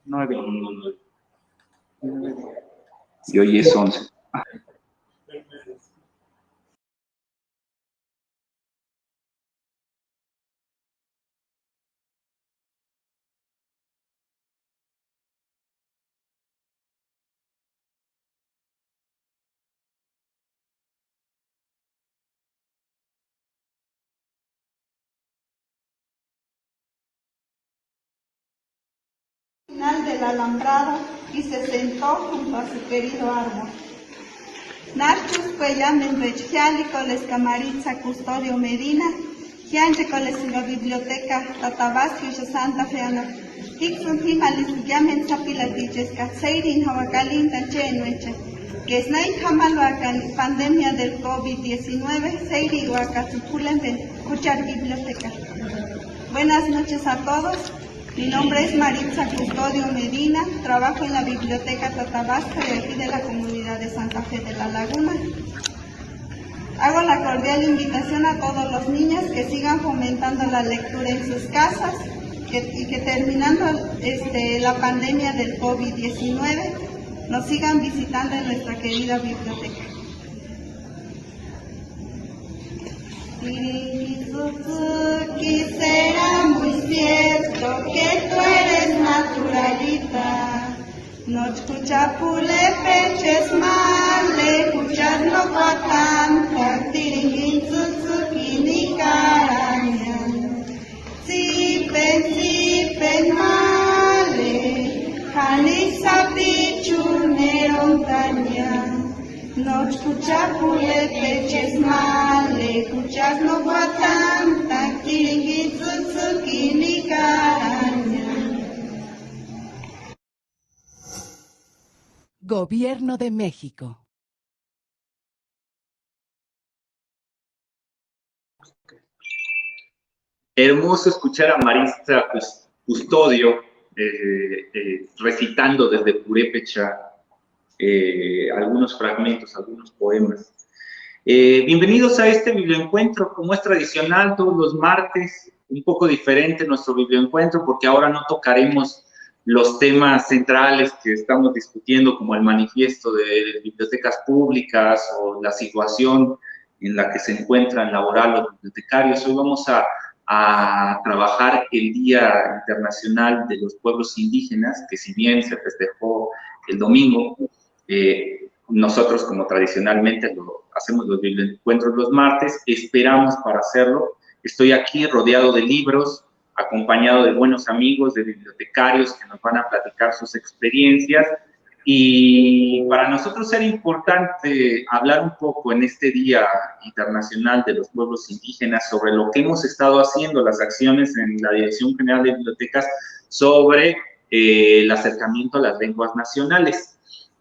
9. Y hoy es 11. Del alambrado y se sentó junto a su querido árbol. Narchus Cuellamen Rechgiálico les Camaritza Custodio Medina, Gianche coles la biblioteca Tatabasque y Santa Feana, Tixun Himalis Yamen Zapilatiches Catseirin Hawacalin Tachenueche, que es Nai Hamalhuacan, pandemia del COVID-19, Seiri Huacatupulen de Cuchar Biblioteca. Buenas noches a todos. Mi nombre es Maritza Custodio Medina, trabajo en la Biblioteca Tatabasca de aquí de la comunidad de Santa Fe de la Laguna. Hago la cordial invitación a todos los niños que sigan fomentando la lectura en sus casas y que terminando la pandemia del COVID-19 nos sigan visitando en nuestra querida biblioteca. Será muy cierto que tú eres naturalita, no escucha pulepeches mal, escuchas no guatanta, tiringin tsutsuki ni caraña, sipen male, janisa pichunerontaña. No escucha pulepeches mal, escuchas no guatanta, tiringin tsutsuki ni caraña. Gobierno de México. Hermoso escuchar a Maritza Custodio recitando desde Purépecha algunos fragmentos, algunos poemas. Bienvenidos a este biblioencuentro, como es tradicional todos los martes, un poco diferente nuestro biblioencuentro porque ahora no tocaremos los temas centrales que estamos discutiendo como el manifiesto de bibliotecas públicas o la situación en la que se encuentran laboral los bibliotecarios. Hoy vamos a trabajar el Día Internacional de los Pueblos Indígenas, que si bien se festejó el domingo, nosotros como tradicionalmente hacemos los biblioencuentros los martes, esperamos para hacerlo. Estoy aquí rodeado de libros, acompañado de buenos amigos, de bibliotecarios que nos van a platicar sus experiencias. Y para nosotros era importante hablar un poco en este Día Internacional de los Pueblos Indígenas sobre lo que hemos estado haciendo, las acciones en la Dirección General de Bibliotecas sobre el acercamiento a las lenguas nacionales.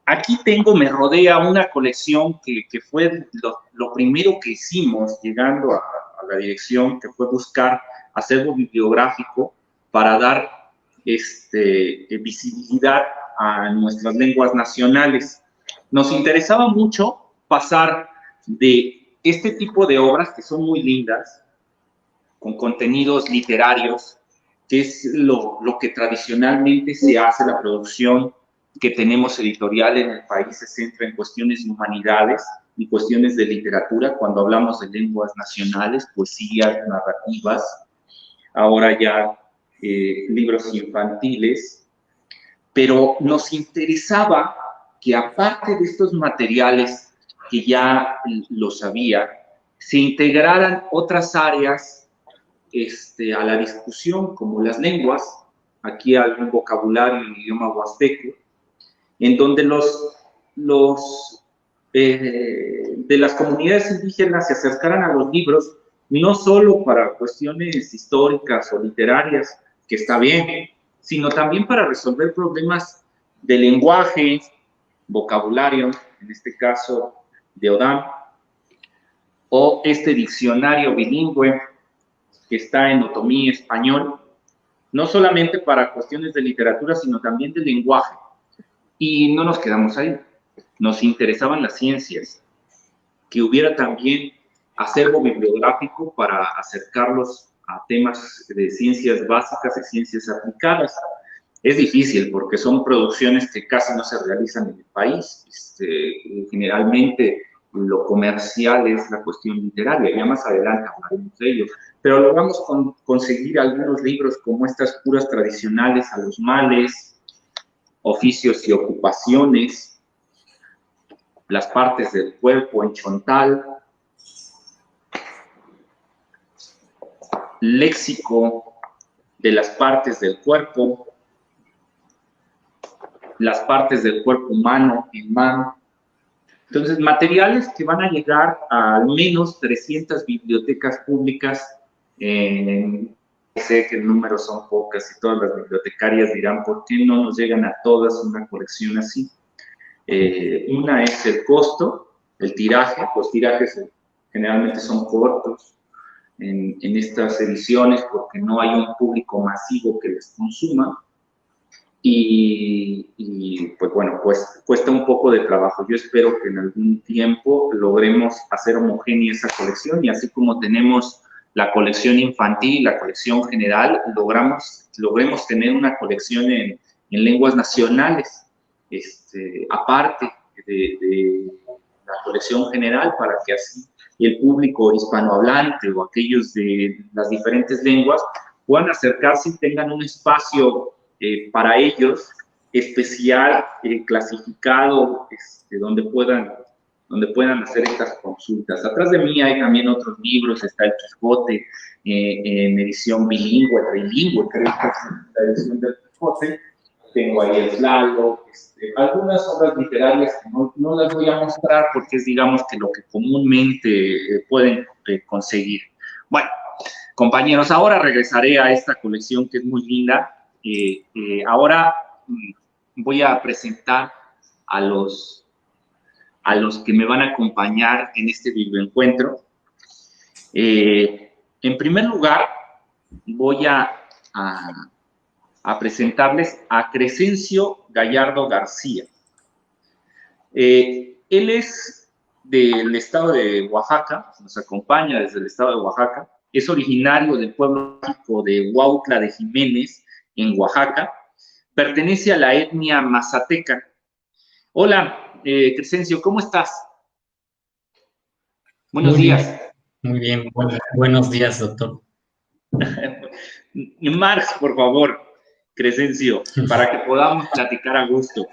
Aquí me rodea una colección que fue lo primero que hicimos llegando a la dirección, que fue buscar acervo bibliográfico para dar visibilidad a nuestras lenguas nacionales. Nos interesaba mucho pasar de este tipo de obras que son muy lindas, con contenidos literarios, que es lo que tradicionalmente se hace, la producción que tenemos editorial en el país se centra en cuestiones de humanidades y cuestiones de literatura, cuando hablamos de lenguas nacionales, poesías, narrativas, ahora ya libros infantiles, pero nos interesaba que aparte de estos materiales que ya los había, se integraran otras áreas a la discusión, como las lenguas, aquí algún vocabulario en idioma huasteco, en donde de las comunidades indígenas se acercaran a los libros, no solo para cuestiones históricas o literarias, que está bien, sino también para resolver problemas de lenguaje, vocabulario, en este caso de Odam, o este diccionario bilingüe que está en otomí español, no solamente para cuestiones de literatura, sino también de lenguaje. Y no nos quedamos ahí, nos interesaban las ciencias, que hubiera también acervo bibliográfico para acercarlos a temas de ciencias básicas y ciencias aplicadas. es difícil porque son producciones que casi no se realizan en el país. Generalmente lo comercial es la cuestión literaria, ya más adelante hablaremos de ello, pero logramos conseguir algunos libros como estas curas tradicionales a los males, oficios y ocupaciones, las partes del cuerpo en Chontal, léxico de las partes del cuerpo, las partes del cuerpo humano en Man. Entonces, materiales que van a llegar a al menos 300 bibliotecas públicas. Sé que el número son pocas y todas las bibliotecarias dirán, ¿por qué no nos llegan a todas una colección así? Una es el costo, el tiraje. Los tirajes generalmente son cortos en estas ediciones porque no hay un público masivo que les consuma. Y pues bueno, pues cuesta un poco de trabajo. Yo espero que en algún tiempo logremos hacer homogénea esa colección, y así como tenemos la colección infantil, la colección general, logremos tener una colección en lenguas nacionales, aparte de la colección general, para que así el público hispanohablante o aquellos de las diferentes lenguas puedan acercarse y tengan un espacio para ellos especial, clasificado, donde puedan hacer estas consultas. Atrás de mí hay también otros libros, está el Quijote en edición bilingüe, trilingüe, creo que es la edición del Quijote. Tengo ahí el Lalo, algunas obras literarias que no las voy a mostrar porque es, digamos, que lo que comúnmente pueden conseguir. Bueno, compañeros, ahora regresaré a esta colección que es muy linda. Ahora voy a presentar a los que me van a acompañar en este biblioencuentro. En primer lugar, voy a presentarles a Crescencio Gallardo García. Él es del estado de Oaxaca, nos acompaña desde el estado de Oaxaca, es originario del pueblo mágico de Huautla de Jiménez, en Oaxaca, pertenece a la etnia mazateca. Hola, Crescencio, ¿cómo estás? Buenos días. Muy bien, buenos días, doctor. Marx, por favor, Crescencio, para que podamos platicar a gusto.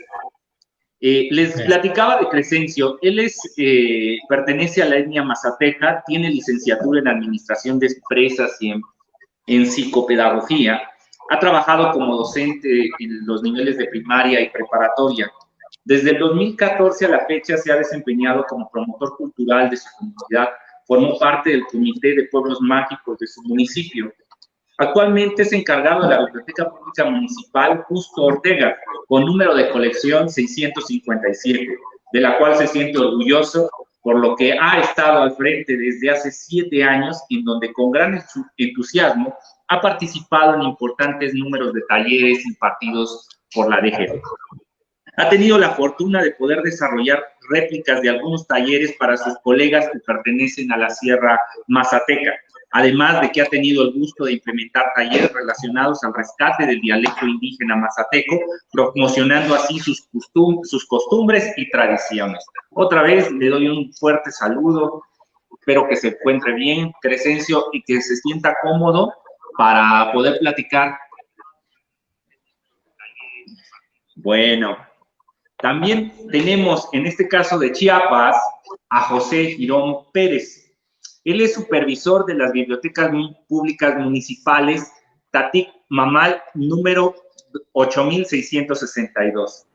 Les platicaba de Crescencio. Él pertenece a la etnia mazateca, tiene licenciatura en Administración de Empresas y en Psicopedagogía. Ha trabajado como docente en los niveles de primaria y preparatoria. Desde el 2014 a la fecha se ha desempeñado como promotor cultural de su comunidad. Formó parte del Comité de Pueblos Mágicos de su municipio. Actualmente es encargado de la Biblioteca Pública Municipal Justo Ortega, con número de colección 657, de la cual se siente orgulloso, por lo que ha estado al frente desde hace 7 años, en donde con gran entusiasmo ha participado en importantes números de talleres impartidos por la DGP. Ha tenido la fortuna de poder desarrollar réplicas de algunos talleres para sus colegas que pertenecen a la Sierra Mazateca, además de que ha tenido el gusto de implementar talleres relacionados al rescate del dialecto indígena mazateco, promocionando así sus costumbres y tradiciones. Otra vez le doy un fuerte saludo, espero que se encuentre bien, Crescencio, y que se sienta cómodo para poder platicar. Bueno, también tenemos en este caso de Chiapas a José Girón Pérez. Él es supervisor de las bibliotecas públicas municipales Tatic Mamal número 8662.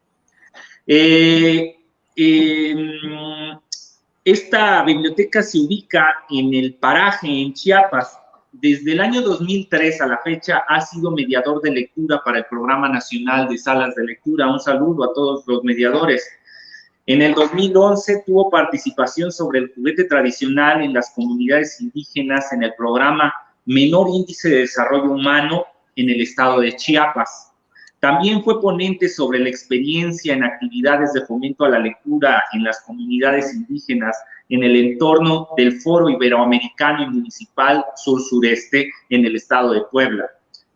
Esta biblioteca se ubica en el paraje en Chiapas. Desde el año 2003 a la fecha ha sido mediador de lectura para el Programa Nacional de Salas de Lectura. Un saludo a todos los mediadores. En el 2011 tuvo participación sobre el juguete tradicional en las comunidades indígenas en el programa Menor Índice de Desarrollo Humano en el estado de Chiapas. También fue ponente sobre la experiencia en actividades de fomento a la lectura en las comunidades indígenas en el entorno del Foro Iberoamericano y Municipal Sur-Sureste en el estado de Puebla.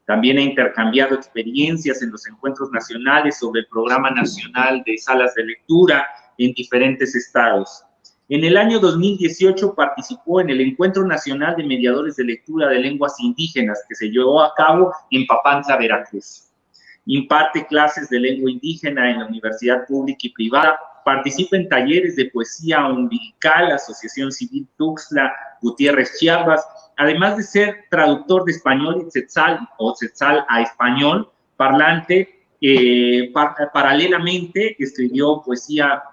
También ha intercambiado experiencias en los encuentros nacionales sobre el Programa Nacional de Salas de Lectura en diferentes estados. En el año 2018 participó en el Encuentro Nacional de Mediadores de Lectura de Lenguas Indígenas que se llevó a cabo en Papantla, Veracruz. Imparte clases de lengua indígena en la universidad pública y privada, participa en talleres de poesía umbilical, Asociación Civil Tuxtla Gutiérrez Chiapas, además de ser traductor de español y tzetzal o tzetzal a español, parlante. Paralelamente escribió poesía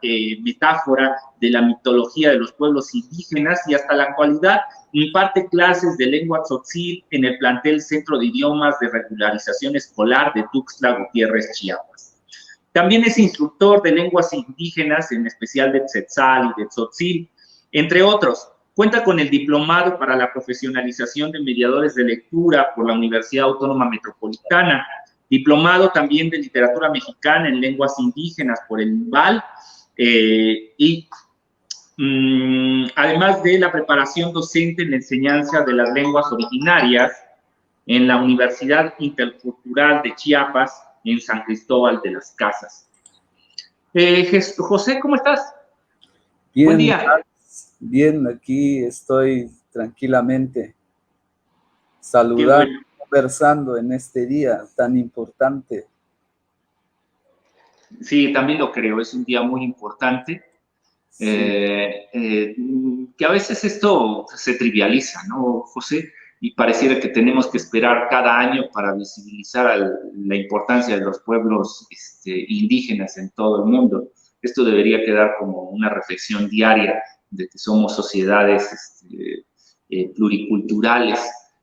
metáfora de la mitología de los pueblos indígenas y hasta la actualidad imparte clases de lengua tzotzil en el plantel Centro de Idiomas de Regularización Escolar de Tuxtla Gutiérrez, Chiapas. También es instructor de lenguas indígenas, en especial de tzetzal y de tzotzil, entre otros. Cuenta con el diplomado para la profesionalización de mediadores de lectura por la Universidad Autónoma Metropolitana, diplomado también de literatura mexicana en lenguas indígenas por el INVAL, además de la preparación docente en la enseñanza de las lenguas originarias en la Universidad Intercultural de Chiapas, en San Cristóbal de las Casas. José, ¿cómo estás? Bien, buen día. Bien, aquí estoy tranquilamente saludando, conversando en este día tan importante. Sí, también lo creo, es un día muy importante. Sí. Que a veces esto se trivializa, ¿no, José? Y pareciera que tenemos que esperar cada año para visibilizar la importancia de los pueblos indígenas en todo el mundo. Esto debería quedar como una reflexión diaria de que somos sociedades pluriculturales,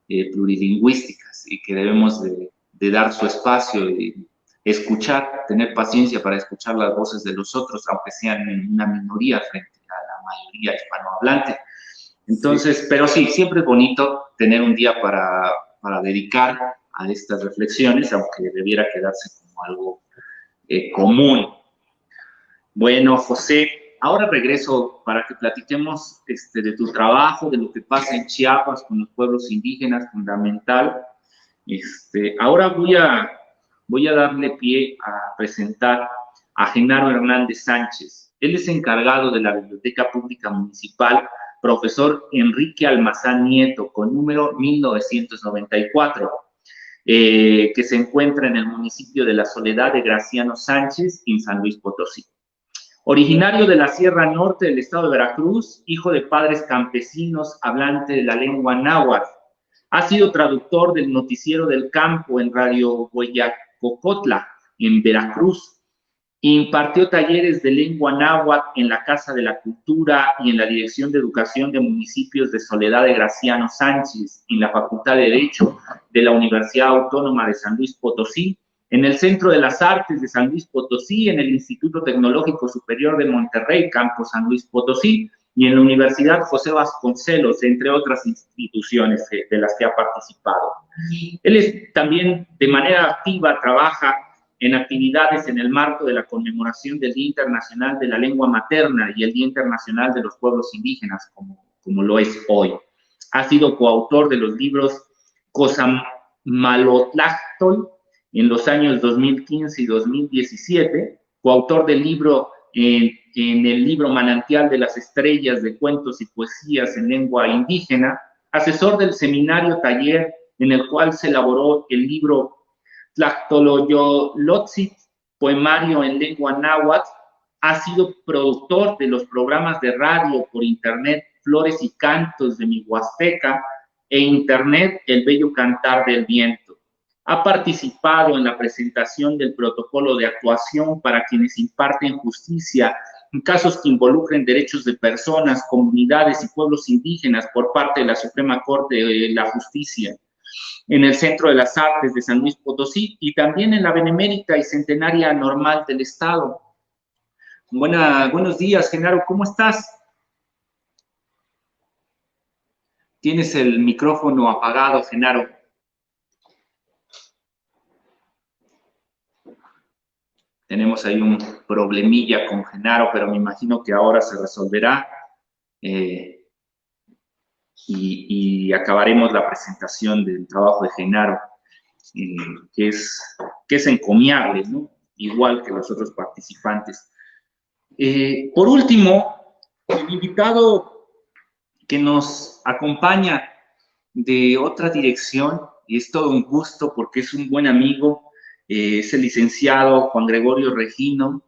plurilingüísticas, y que debemos de dar su espacio y escuchar, tener paciencia para escuchar las voces de los otros, aunque sean en una minoría frente a la mayoría hispanohablante. Entonces, sí. Pero sí, siempre es bonito tener un día para dedicar a estas reflexiones, aunque debiera quedarse como algo común. Bueno, José, ahora regreso para que platiquemos de tu trabajo, de lo que pasa en Chiapas con los pueblos indígenas, fundamental. Ahora voy a darle pie a presentar a Genaro Hernández Sánchez. Él es encargado de la Biblioteca Pública Municipal, profesor Enrique Almazán Nieto, con número 1994, que se encuentra en el municipio de La Soledad de Graciano Sánchez, en San Luis Potosí. Originario de la Sierra Norte del estado de Veracruz, hijo de padres campesinos, hablante de la lengua náhuatl. Ha sido traductor del Noticiero del Campo en Radio Hueyacocotla, en Veracruz. Impartió talleres de lengua náhuatl en la Casa de la Cultura y en la Dirección de Educación de Municipios de Soledad de Graciano Sánchez, en la Facultad de Derecho de la Universidad Autónoma de San Luis Potosí, en el Centro de las Artes de San Luis Potosí, en el Instituto Tecnológico Superior de Monterrey, Campo San Luis Potosí, y en la Universidad José Vasconcelos, entre otras instituciones de las que ha participado. Él también de manera activa trabaja en actividades en el marco de la conmemoración del Día Internacional de la Lengua Materna y el Día Internacional de los Pueblos Indígenas, como lo es hoy. Ha sido coautor de los libros Cosamalotlactol en los años 2015 y 2017, coautor del libro en el libro Manantial de las Estrellas de Cuentos y Poesías en Lengua Indígena, asesor del seminario taller en el cual se elaboró el libro Tlactoloyolotzit, poemario en lengua náhuatl. Ha sido productor de los programas de radio por internet Flores y Cantos de mi Huasteca e internet El Bello Cantar del Viento. Ha participado en la presentación del protocolo de actuación para quienes imparten justicia en casos que involucren derechos de personas, comunidades y pueblos indígenas por parte de la Suprema Corte de la Justicia, en el Centro de las Artes de San Luis Potosí y también en la Benemérita y Centenaria Normal del Estado. Buenos días, Genaro, ¿cómo estás? Tienes el micrófono apagado, Genaro. Tenemos ahí un problemilla con Genaro, pero me imagino que ahora se resolverá y acabaremos la presentación del trabajo de Genaro. que es encomiable, ¿no? Igual que los otros participantes. Por último, el invitado que nos acompaña de otra dirección, y es todo un gusto porque es un buen amigo, es el licenciado Juan Gregorio Regino.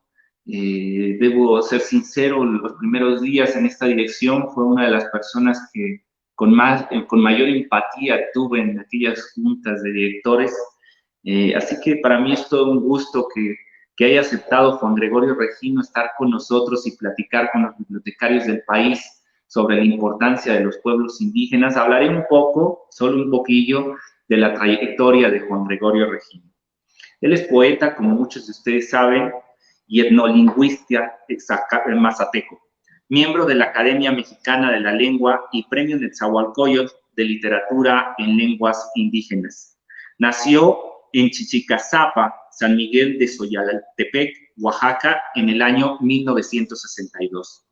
Debo ser sincero, los primeros días en esta dirección fue una de las personas que con mayor empatía tuve en aquellas juntas de directores. Así que para mí es todo un gusto que haya aceptado Juan Gregorio Regino estar con nosotros y platicar con los bibliotecarios del país sobre la importancia de los pueblos indígenas. Hablaré un poco, solo un poquillo, de la trayectoria de Juan Gregorio Regino. Él es poeta, como muchos de ustedes saben, y etnolingüista mazateco, miembro de la Academia Mexicana de la Lengua y Premio Netzahualcóyotl de Literatura en Lenguas Indígenas. Nació en Chichicazapa, San Miguel de Soyaltepec, Oaxaca, en el año 1962.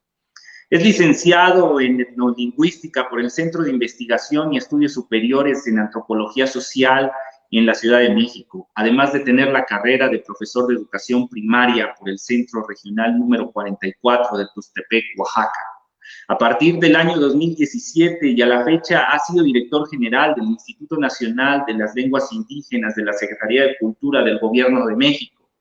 Es licenciado en etnolingüística por el Centro de Investigación y Estudios Superiores en Antropología Social en la Ciudad de México, además de tener la carrera de profesor de educación primaria por el Centro Regional número 44 de Tuxtepec, Oaxaca. A partir del año 2017 y a la fecha ha sido director general del Instituto Nacional de las Lenguas Indígenas de la Secretaría de Cultura del Gobierno de México.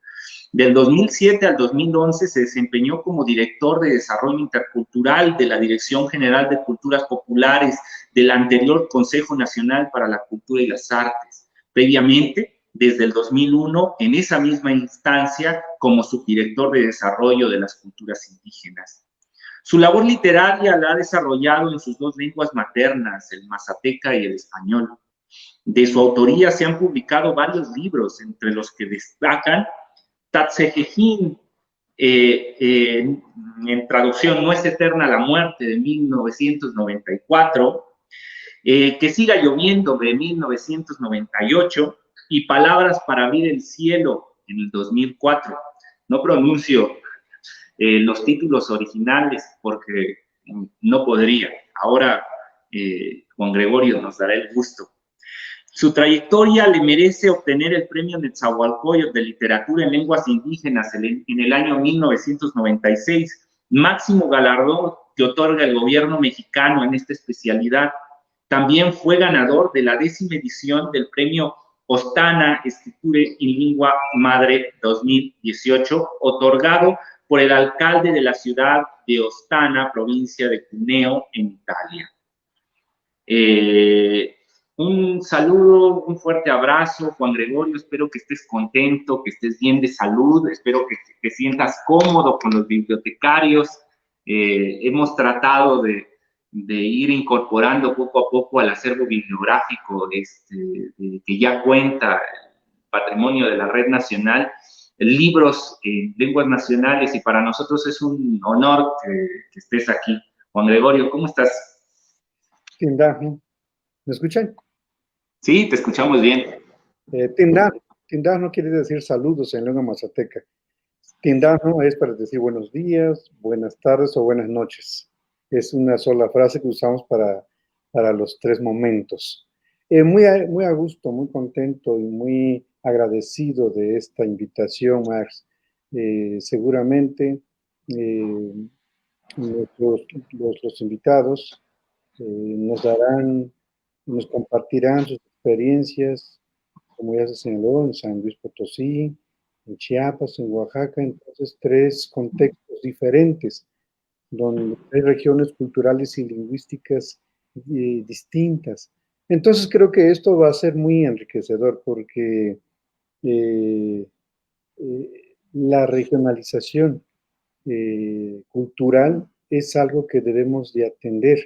Del 2007 al 2011 se desempeñó como director de Desarrollo Intercultural de la Dirección General de Culturas Populares del anterior Consejo Nacional para la Cultura y las Artes. Previamente, desde el 2001, en esa misma instancia, como subdirector de Desarrollo de las Culturas Indígenas. Su labor literaria la ha desarrollado en sus dos lenguas maternas, el mazateca y el español. De su autoría se han publicado varios libros, entre los que destacan Tatsejejín, en traducción, No es eterna la muerte, de 1994, Que siga lloviendo, de 1998, y Palabras para abrir el cielo, en el 2004. No pronuncio los títulos originales porque no podría. Ahora Juan Gregorio nos dará el gusto. Su trayectoria le merece obtener el Premio Netzahualcóyotl de Literatura en Lenguas Indígenas en el año 1996, máximo galardón que otorga el gobierno mexicano en esta especialidad. También fue ganador de la 10ª edición del Premio Ostana Escriture in Lingua Madre 2018, otorgado por el alcalde de la ciudad de Ostana, provincia de Cuneo, en Italia. Un saludo, un fuerte abrazo, Juan Gregorio. Espero que estés contento, que estés bien de salud, espero que te sientas cómodo con los bibliotecarios. Hemos tratado de ir incorporando poco a poco al acervo bibliográfico que ya cuenta el patrimonio de la Red Nacional, libros en lenguas nacionales, y para nosotros es un honor que estés aquí. Juan Gregorio, ¿cómo estás? Tindahno. ¿Me escuchan? Sí, te escuchamos bien. Tindahno quiere decir saludos en lengua mazateca. Tindahno es para decir buenos días, buenas tardes o buenas noches. Es una sola frase que usamos para los tres momentos. Muy a gusto, muy contento y muy agradecido de esta invitación, Max. Seguramente los invitados nos compartirán sus experiencias, como ya se señaló, en San Luis Potosí, en Chiapas, en Oaxaca. Entonces, tres contextos diferentes, donde hay regiones culturales y lingüísticas distintas. Entonces, creo que esto va a ser muy enriquecedor porque la regionalización cultural es algo que debemos de atender,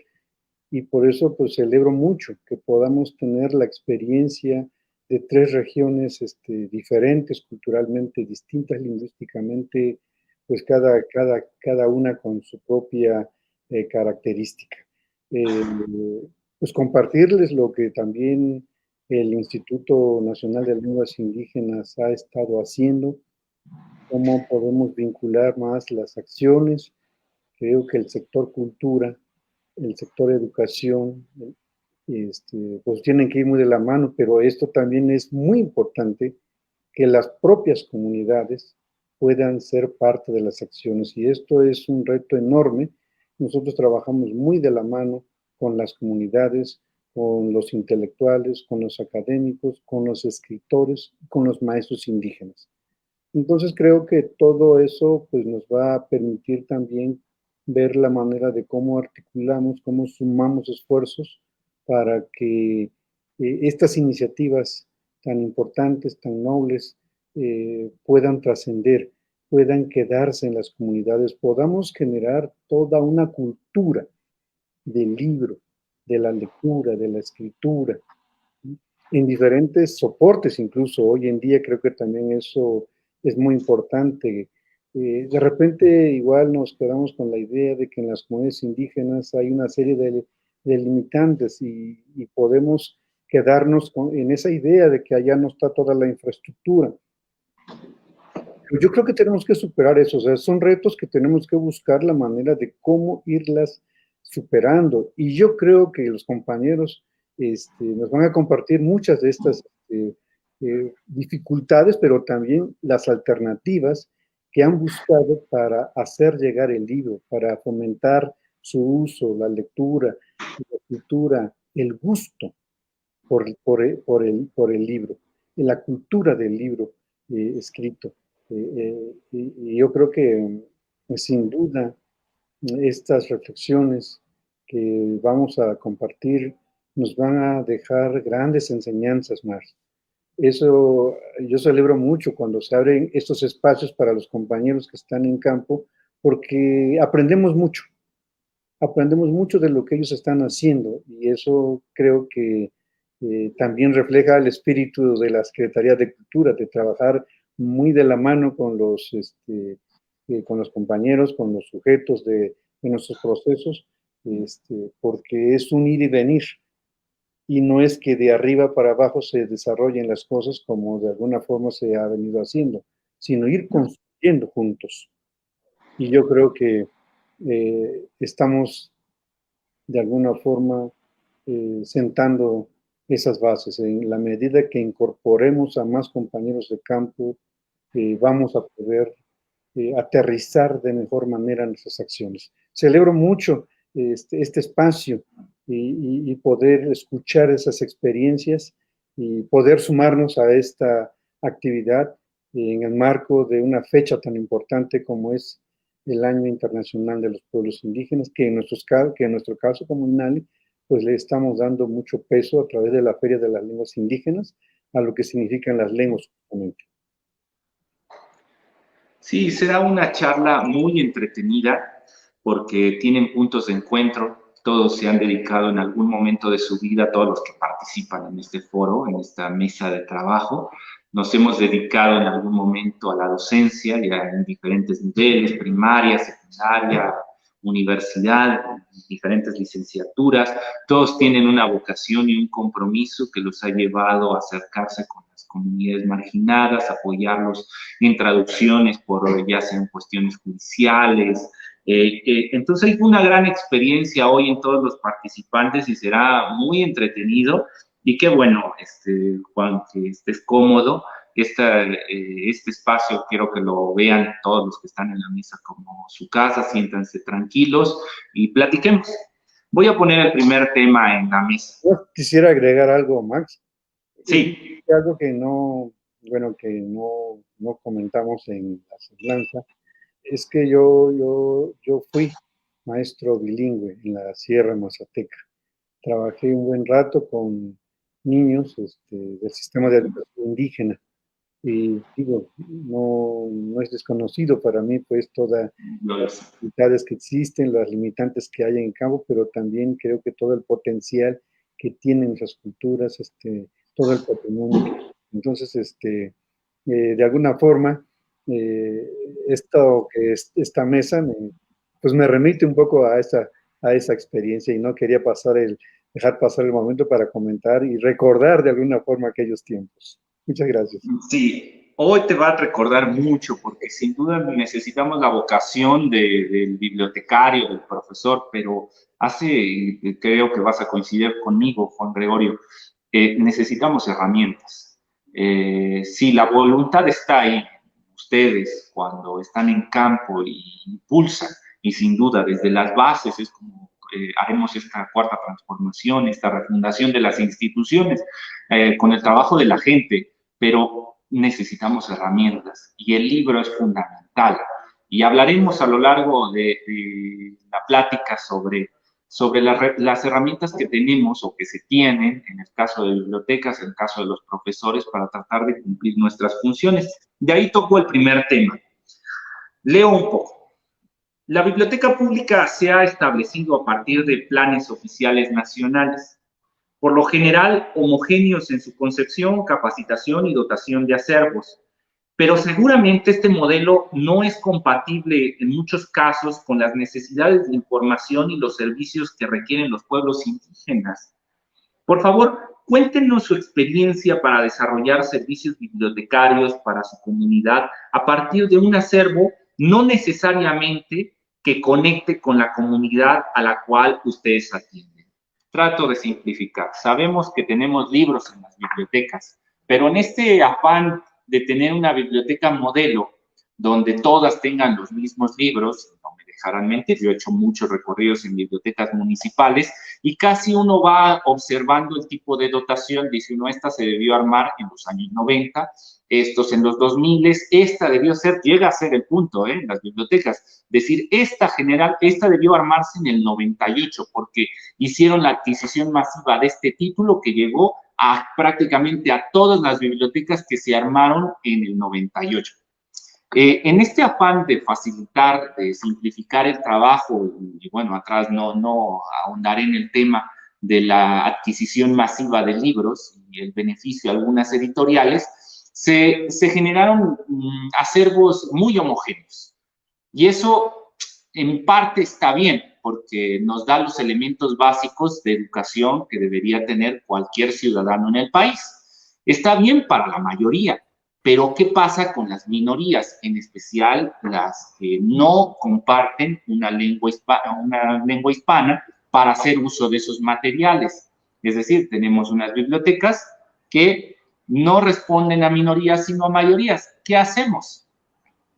y por eso pues celebro mucho que podamos tener la experiencia de tres regiones diferentes, culturalmente distintas, lingüísticamente, pues cada una con su propia característica. Pues compartirles lo que también el Instituto Nacional de Lenguas Indígenas ha estado haciendo, cómo podemos vincular más las acciones. Creo que el sector cultura, el sector educación, pues tienen que ir muy de la mano, pero esto también es muy importante, que las propias comunidades puedan ser parte de las acciones, y esto es un reto enorme. Nosotros trabajamos muy de la mano con las comunidades, con los intelectuales, con los académicos, con los escritores, con los maestros indígenas. Entonces creo que todo eso pues nos va a permitir también ver la manera de cómo articulamos, cómo sumamos esfuerzos para que estas iniciativas tan importantes, tan nobles, puedan trascender, puedan quedarse en las comunidades, podamos generar toda una cultura del libro, de la lectura, de la escritura, en diferentes soportes. Incluso hoy en día creo que también eso es muy importante. De repente igual nos quedamos con la idea de que en las comunidades indígenas hay una serie de limitantes, y podemos quedarnos en esa idea de que allá no está toda la infraestructura. Pero yo creo que tenemos que superar eso. O sea, son retos que tenemos que buscar la manera de cómo irlas superando, y yo creo que los compañeros nos van a compartir muchas de estas dificultades, pero también las alternativas que han buscado para hacer llegar el libro, para fomentar su uso, la lectura, la escritura, el gusto por el libro, la cultura del libro escrito. Y yo creo que sin duda estas reflexiones que vamos a compartir nos van a dejar grandes enseñanzas más. Eso yo celebro mucho cuando se abren estos espacios para los compañeros que están en campo, porque aprendemos mucho de lo que ellos están haciendo, y eso creo que también refleja el espíritu de la Secretaría de Cultura, de trabajar muy de la mano con los compañeros, con los sujetos de nuestros procesos, porque es un ir y venir, y no es que de arriba para abajo se desarrollen las cosas como de alguna forma se ha venido haciendo, sino ir construyendo juntos. Y yo creo que estamos de alguna forma sentando esas bases. En la medida que incorporemos a más compañeros de campo, vamos a poder aterrizar de mejor manera nuestras acciones. Celebro mucho este espacio y poder escuchar esas experiencias y poder sumarnos a esta actividad en el marco de una fecha tan importante como es el Año Internacional de los Pueblos Indígenas, que en nuestro caso como INALI, pues le estamos dando mucho peso a través de la Feria de las Lenguas Indígenas a lo que significan las lenguas justamente. Sí, será una charla muy entretenida porque tienen puntos de encuentro. Todos se han dedicado en algún momento de su vida, todos los que participan en este foro, en esta mesa de trabajo, nos hemos dedicado en algún momento a la docencia, ya en diferentes niveles, primaria, secundaria, universidad, diferentes licenciaturas. Todos tienen una vocación y un compromiso que los ha llevado a acercarse con las comunidades marginadas, apoyarlos en traducciones, ya sean cuestiones judiciales. Entonces hay una gran experiencia hoy en todos los participantes y será muy entretenido. Y qué bueno, Juan, que estés cómodo. Este espacio quiero que lo vean todos los que están en la mesa como su casa, siéntanse tranquilos y platiquemos. Voy a poner el primer tema en la mesa. Yo quisiera agregar algo, Max. Sí. Algo que no comentamos en la semblanza, es que yo fui maestro bilingüe en la Sierra Mazateca. Trabajé un buen rato con niños del sistema de educación indígena. Y digo, no es desconocido para mí, pues, todas las dificultades que existen, las limitantes que hay en campo, pero también creo que todo el potencial que tienen las culturas, todo el patrimonio. Entonces, de alguna forma, esta mesa pues me remite un poco a esa experiencia, y no quería dejar pasar el momento para comentar y recordar de alguna forma aquellos tiempos. Muchas gracias. Sí, hoy te va a recordar mucho porque sin duda necesitamos la vocación del bibliotecario, del profesor, pero creo que vas a coincidir conmigo, Juan Gregorio, necesitamos herramientas. Si la voluntad está ahí, ustedes cuando están en campo y impulsan, y sin duda desde las bases es como haremos esta cuarta transformación, esta refundación de las instituciones, con el trabajo de la gente, pero necesitamos herramientas y el libro es fundamental. Y hablaremos a lo largo de la plática sobre las herramientas que tenemos o que se tienen, en el caso de bibliotecas, en el caso de los profesores, para tratar de cumplir nuestras funciones. De ahí tocó el primer tema. Leo un poco. La biblioteca pública se ha establecido a partir de planes oficiales nacionales, por lo general homogéneos en su concepción, capacitación y dotación de acervos. Pero seguramente este modelo no es compatible en muchos casos con las necesidades de información y los servicios que requieren los pueblos indígenas. Por favor, cuéntenos su experiencia para desarrollar servicios bibliotecarios para su comunidad a partir de un acervo no necesariamente que conecte con la comunidad a la cual ustedes atienden. Trato de simplificar. Sabemos que tenemos libros en las bibliotecas, pero en este afán de tener una biblioteca modelo donde todas tengan los mismos libros, no me dejarán mentir, yo he hecho muchos recorridos en bibliotecas municipales y casi uno va observando el tipo de dotación, dice uno, esta se debió armar en los años 90, estos en los 2000, esta debió ser, llega a ser el punto, en las bibliotecas, decir, esta debió armarse en el 98, porque hicieron la adquisición masiva de este título que llegó a prácticamente a todas las bibliotecas que se armaron en el 98. En este afán de facilitar, de simplificar el trabajo, y bueno, atrás no ahondaré en el tema de la adquisición masiva de libros y el beneficio a algunas editoriales, se generaron acervos muy homogéneos. Y eso en parte está bien, porque nos da los elementos básicos de educación que debería tener cualquier ciudadano en el país. Está bien para la mayoría, pero ¿qué pasa con las minorías, en especial las que no comparten una lengua hispana para hacer uso de esos materiales? Es decir, tenemos unas bibliotecas que no responden a minorías, sino a mayorías. ¿Qué hacemos?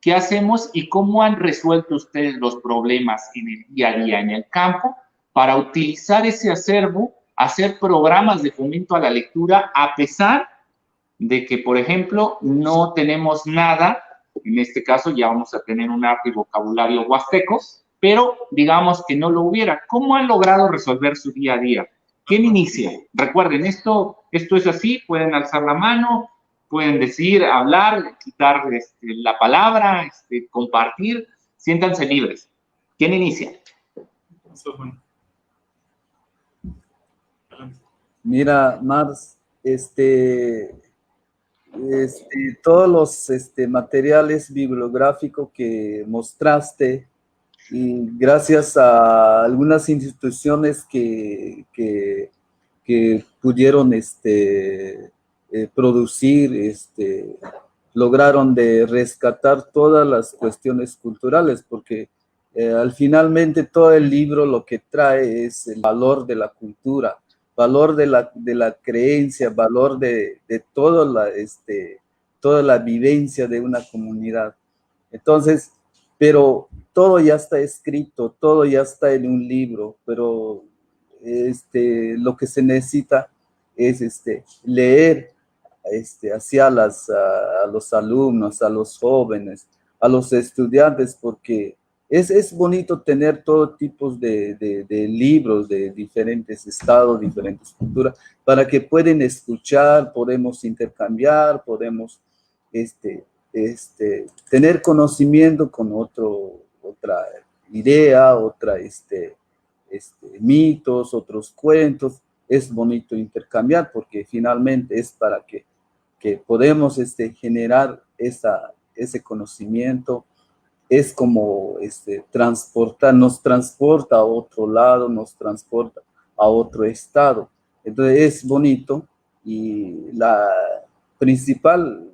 ¿Qué hacemos y cómo han resuelto ustedes los problemas en el día a día en el campo para utilizar ese acervo, hacer programas de fomento a la lectura a pesar de que, por ejemplo, no tenemos nada, en este caso ya vamos a tener un amplio vocabulario huasteco, pero digamos que no lo hubiera? ¿Cómo han logrado resolver su día a día? ¿Quién inicia? Recuerden, esto es así, pueden alzar la mano, pueden decir, hablar, quitar la palabra, compartir, siéntanse libres. ¿Quién inicia? Mira, Mars, todos los materiales bibliográficos que mostraste, y gracias a algunas instituciones que pudieron producir, lograron de rescatar todas las cuestiones culturales, porque al finalmente todo el libro lo que trae es el valor de la cultura, valor de la creencia, valor de toda la vivencia de una comunidad. Entonces, pero todo ya está escrito, todo ya está en un libro, pero lo que se necesita es leer hacia a los alumnos, a los jóvenes, a los estudiantes, porque es bonito tener todo tipo de libros de diferentes estados, diferentes culturas, para que puedan escuchar, podemos intercambiar, podemos tener conocimiento con otra idea, mitos, otros cuentos. Es bonito intercambiar porque finalmente es para que podemos generar ese conocimiento. Es como nos transporta a otro lado, nos transporta a otro estado. Entonces es bonito, y la principal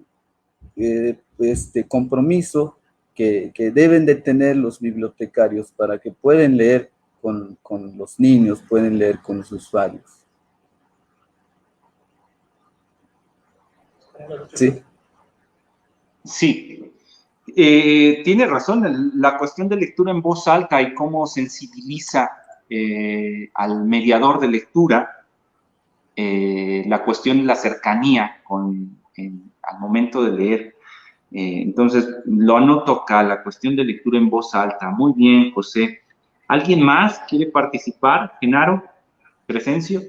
compromiso que deben de tener los bibliotecarios para que puedan leer con los niños, pueden leer con los usuarios. Sí. Sí, tiene razón, la cuestión de lectura en voz alta y cómo sensibiliza al mediador de lectura, la cuestión de la cercanía al momento de leer. Entonces, lo anoto acá, la cuestión de lectura en voz alta. Muy bien, José. ¿Alguien más quiere participar? Genaro, Crescencio.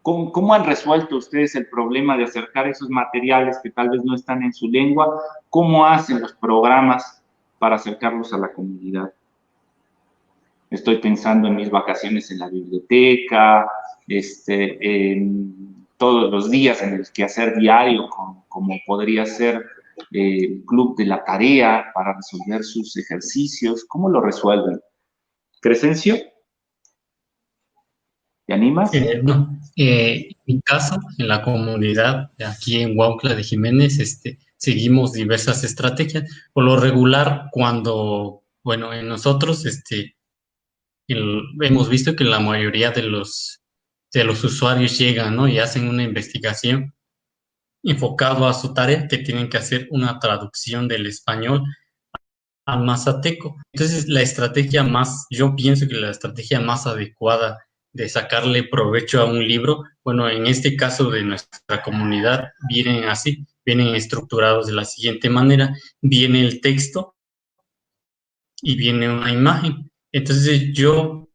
¿Cómo han resuelto ustedes el problema de acercar esos materiales que tal vez no están en su lengua? ¿Cómo hacen los programas para acercarlos a la comunidad? Estoy pensando en mis vacaciones en la biblioteca, en todos los días en el quehacer diario, como podría ser el club de la tarea para resolver sus ejercicios. ¿Cómo lo resuelven? ¿Crescencio? ¿Te animas? No, en mi caso, en la comunidad aquí en Huautla de Jiménez, seguimos diversas estrategias. Por lo regular, cuando, bueno, en nosotros, hemos visto que la mayoría de los usuarios llegan, ¿no? Y hacen una investigación enfocado a su tarea, que tienen que hacer una traducción del español al mazateco. Entonces, yo pienso que la estrategia más adecuada de sacarle provecho a un libro, bueno, en este caso de nuestra comunidad, vienen estructurados de la siguiente manera: viene el texto y viene una imagen. Entonces, yo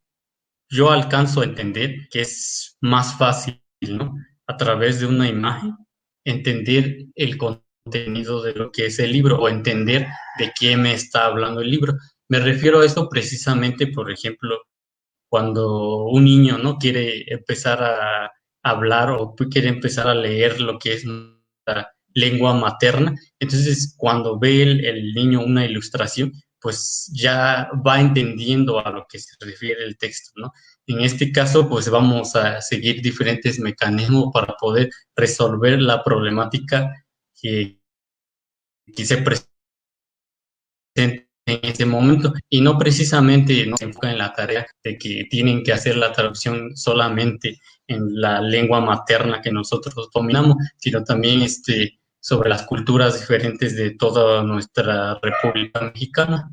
alcanzo a entender que es más fácil, ¿no? A través de una imagen, entender el contenido de lo que es el libro o entender de qué me está hablando el libro. Me refiero a esto precisamente, por ejemplo, cuando un niño no quiere empezar a hablar o quiere empezar a leer lo que es nuestra lengua materna. Entonces, cuando ve el niño una ilustración, pues ya va entendiendo a lo que se refiere el texto, ¿no? En este caso, pues vamos a seguir diferentes mecanismos para poder resolver la problemática que se presenta en ese momento, y no precisamente no se enfoca en la tarea de que tienen que hacer la traducción solamente en la lengua materna que nosotros dominamos, sino también sobre las culturas diferentes de toda nuestra República Mexicana.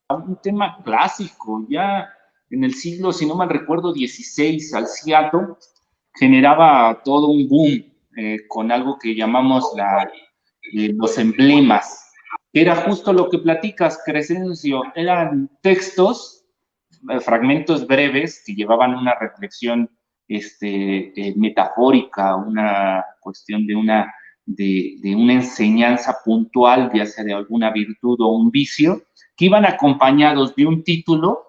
Un tema clásico, ya en el siglo, si no mal recuerdo, XVI, Salciato generaba todo un boom con algo que llamamos los emblemas. Era justo lo que platicas, Crescencio, eran textos, fragmentos breves que llevaban una reflexión metafórica, una cuestión de una enseñanza puntual, ya sea de alguna virtud o un vicio, que iban acompañados de un título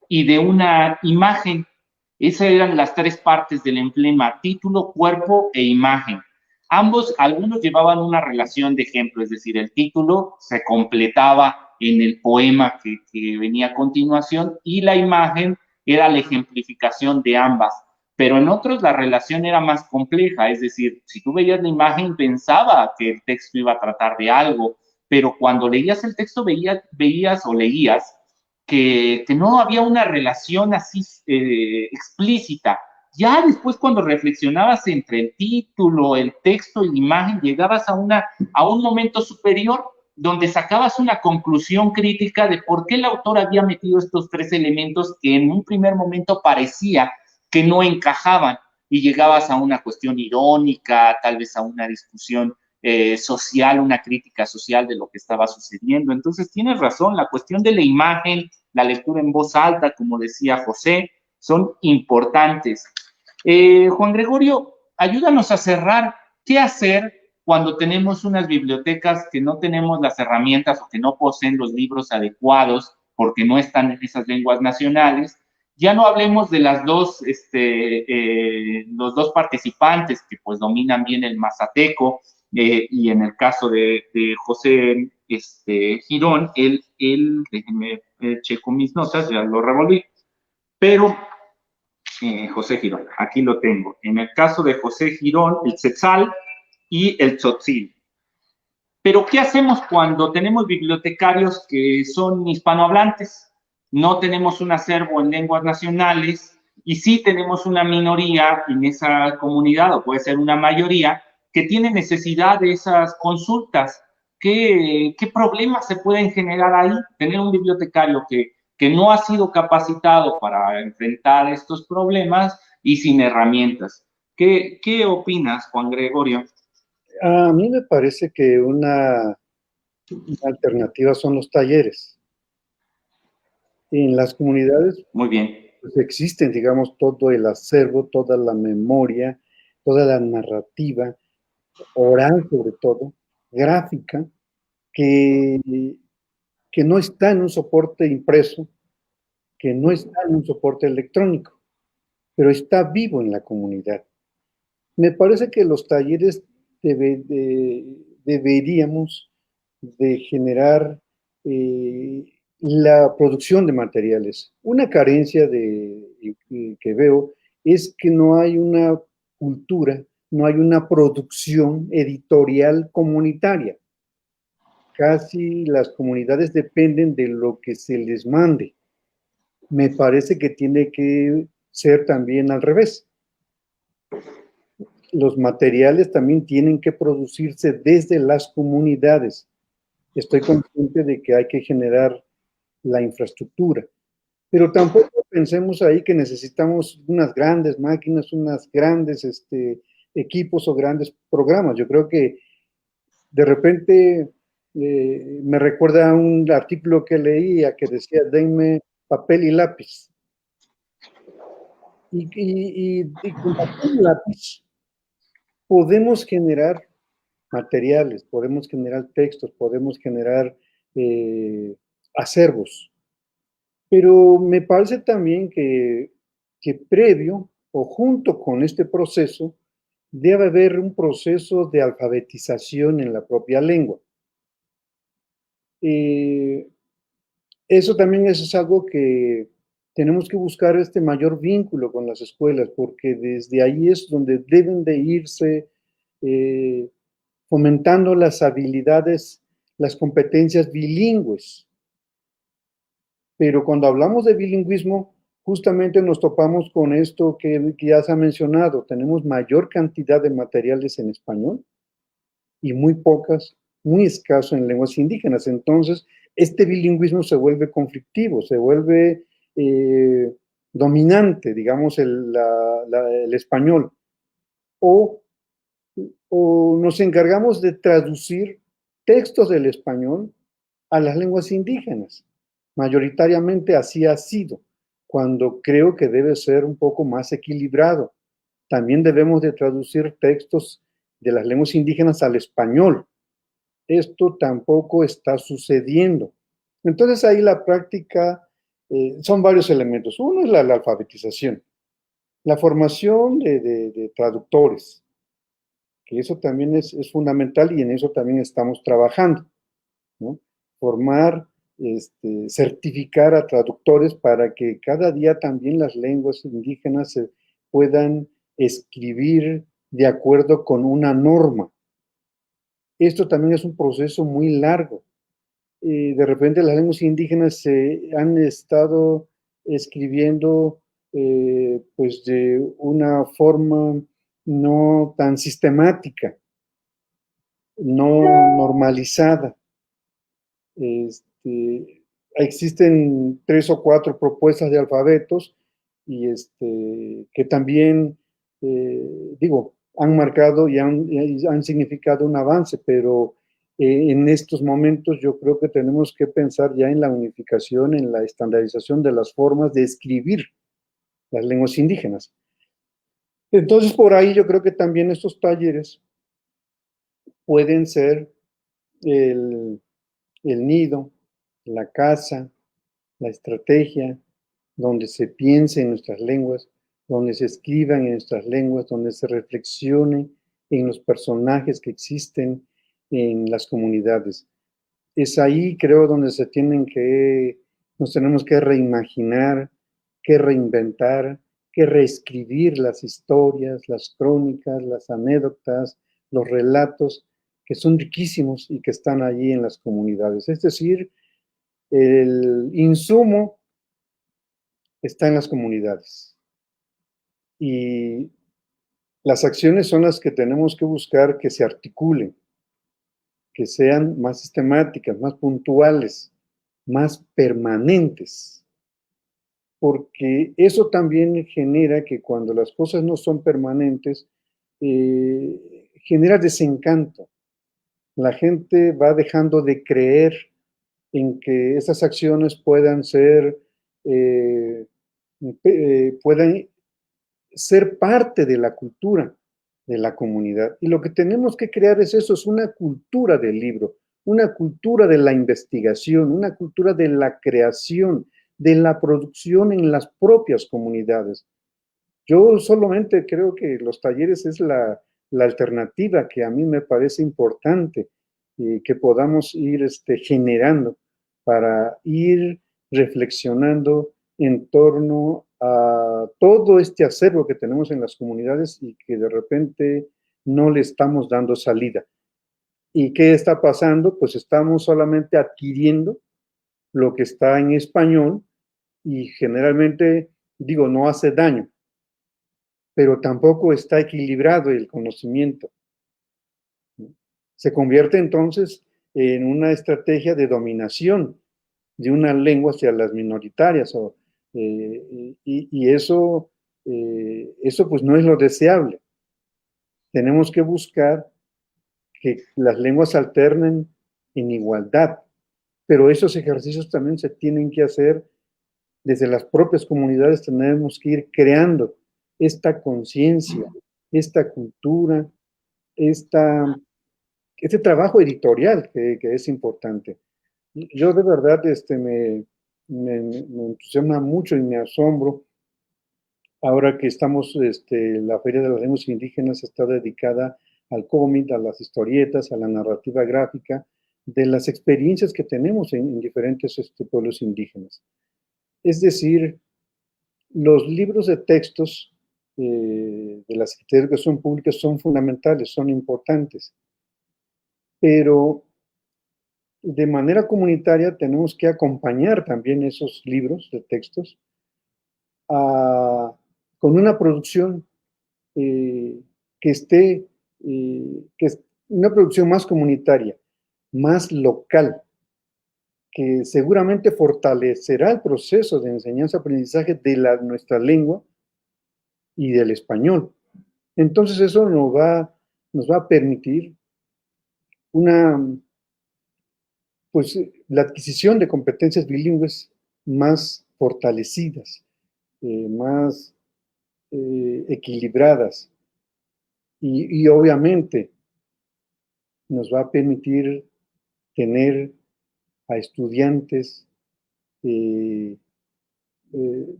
y de una imagen. Esas eran las tres partes del emblema: título, cuerpo e imagen. Algunos llevaban una relación de ejemplo, es decir, el título se completaba en el poema que venía a continuación y la imagen era la ejemplificación de ambas. Pero en otros la relación era más compleja, es decir, si tú veías la imagen pensaba que el texto iba a tratar de algo, pero cuando leías el texto veías o leías que no había una relación así explícita. Ya después, cuando reflexionabas entre el título, el texto y la imagen, llegabas a un momento superior donde sacabas una conclusión crítica de por qué el autor había metido estos tres elementos que en un primer momento parecía que no encajaban, y llegabas a una cuestión irónica, tal vez a una discusión social, una crítica social de lo que estaba sucediendo. Entonces tienes razón, la cuestión de la imagen, la lectura en voz alta, como decía José, son importantes. Juan Gregorio, ayúdanos a cerrar. ¿Qué hacer cuando tenemos unas bibliotecas que no tenemos las herramientas o que no poseen los libros adecuados porque no están en esas lenguas nacionales? Ya no hablemos de los dos participantes que pues dominan bien el mazateco, y en el caso de José Girón, déjenme checo mis notas, ya lo revolví, pero José Girón, aquí lo tengo. En el caso de José Girón, el tzetzal y el tzotzil. Pero ¿qué hacemos cuando tenemos bibliotecarios que son hispanohablantes? No tenemos un acervo en lenguas nacionales y sí tenemos una minoría en esa comunidad, o puede ser una mayoría, que tiene necesidad de esas consultas. ¿Qué problemas se pueden generar ahí? Tener un bibliotecario que no ha sido capacitado para enfrentar estos problemas y sin herramientas. ¿Qué opinas, Juan Gregorio? A mí me parece que una alternativa son los talleres. En las comunidades Muy bien. pues, existen, digamos, todo el acervo, toda la memoria, toda la narrativa, oral sobre todo, gráfica, que, que no está en un soporte impreso, que no está en un soporte electrónico, pero está vivo en la comunidad. Me parece que los talleres deberíamos de generar la producción de materiales. Una carencia que veo es que no hay una cultura, no hay una producción editorial comunitaria. Casi las comunidades dependen de lo que se les mande. Me parece que tiene que ser también al revés. Los materiales también tienen que producirse desde las comunidades. Estoy consciente de que hay que generar la infraestructura, pero tampoco pensemos ahí que necesitamos unas grandes máquinas, unas grandes equipos o grandes programas. Yo creo que de repente me recuerda a un artículo que leía que decía, denme papel y lápiz. Y con papel y lápiz podemos generar materiales, podemos generar textos, podemos generar acervos. Pero me parece también que previo o junto con este proceso debe haber un proceso de alfabetización en la propia lengua. Eso también es algo que tenemos que buscar este mayor vínculo con las escuelas, porque desde ahí es donde deben de irse fomentando las habilidades, las competencias bilingües. Pero cuando hablamos de bilingüismo, justamente nos topamos con esto que ya se ha mencionado. Tenemos mayor cantidad de materiales en español y muy escaso en lenguas indígenas. Entonces, este bilingüismo se vuelve conflictivo, se vuelve dominante, digamos, el español. O nos encargamos de traducir textos del español a las lenguas indígenas. Mayoritariamente así ha sido, cuando creo que debe ser un poco más equilibrado. También debemos de traducir textos de las lenguas indígenas al español. Esto tampoco está sucediendo. Entonces ahí la práctica son varios elementos. Uno es la alfabetización, la formación de traductores, que eso también es fundamental y en eso también estamos trabajando, ¿no? Formar, certificar a traductores para que cada día también las lenguas indígenas se puedan escribir de acuerdo con una norma. Esto también es un proceso muy largo. De repente las lenguas indígenas se han estado escribiendo pues de una forma no tan sistemática, no normalizada. Existen 3 o 4 propuestas de alfabetos y que también, han marcado y han significado un avance, pero en estos momentos yo creo que tenemos que pensar ya en la unificación, en la estandarización de las formas de escribir las lenguas indígenas. Entonces, por ahí yo creo que también estos talleres pueden ser el nido, la casa, la estrategia, donde se piense en nuestras lenguas, donde se escriban en nuestras lenguas, donde se reflexione en los personajes que existen en las comunidades. Es ahí, creo, donde nos tenemos que reimaginar, que reinventar, que reescribir las historias, las crónicas, las anécdotas, los relatos, que son riquísimos y que están allí en las comunidades. Es decir, el insumo está en las comunidades y las acciones son las que tenemos que buscar que se articulen, que sean más sistemáticas, más puntuales, más permanentes, porque eso también genera que cuando las cosas no son permanentes, genera desencanto. La gente va dejando de creer en que esas acciones puedan ser parte de la cultura de la comunidad. Y lo que tenemos que crear es eso, es una cultura del libro, una cultura de la investigación, una cultura de la creación, de la producción en las propias comunidades. Yo solamente creo que los talleres es la alternativa que a mí me parece importante que podamos ir generando para ir reflexionando en torno a todo este acervo que tenemos en las comunidades y que de repente no le estamos dando salida. ¿Y qué está pasando? Pues estamos solamente adquiriendo lo que está en español y generalmente, digo, no hace daño, pero tampoco está equilibrado el conocimiento. Se convierte entonces en una estrategia de dominación de una lengua hacia las minoritarias, y eso pues no es lo deseable. Tenemos que buscar que las lenguas alternen en igualdad, pero esos ejercicios también se tienen que hacer desde las propias comunidades. Tenemos que ir creando esta conciencia, esta cultura, este trabajo editorial que es importante. Yo de verdad me entusiasma mucho y me asombro ahora que estamos, la Feria de las Lenguas Indígenas está dedicada al cómic, a las historietas, a la narrativa gráfica, de las experiencias que tenemos en diferentes pueblos indígenas. Es decir, los libros de textos de la Secretaría de Educación Pública son fundamentales, son importantes, pero de manera comunitaria tenemos que acompañar también esos libros de textos con una producción que esté, que es una producción más comunitaria, más local, que seguramente fortalecerá el proceso de enseñanza-aprendizaje de nuestra lengua y del español. Entonces eso nos va a permitir pues la adquisición de competencias bilingües más fortalecidas, más equilibradas, y obviamente nos va a permitir tener a estudiantes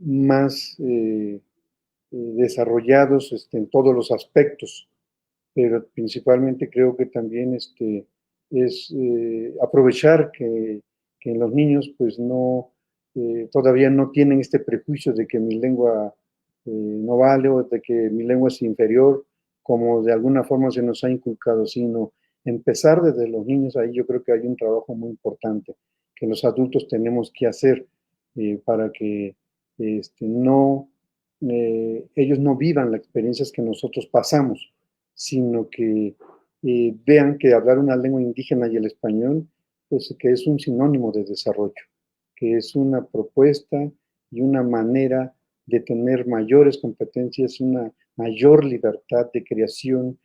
más desarrollados en todos los aspectos, pero principalmente creo que también es aprovechar que los niños pues todavía no tienen este prejuicio de que mi lengua no vale o de que mi lengua es inferior, como de alguna forma se nos ha inculcado, sino empezar desde los niños. Ahí yo creo que hay un trabajo muy importante que los adultos tenemos que hacer para que ellos no vivan las experiencias que nosotros pasamos, sino que vean que hablar una lengua indígena y el español, pues que es un sinónimo de desarrollo, que es una propuesta y una manera de tener mayores competencias, una mayor libertad de creación,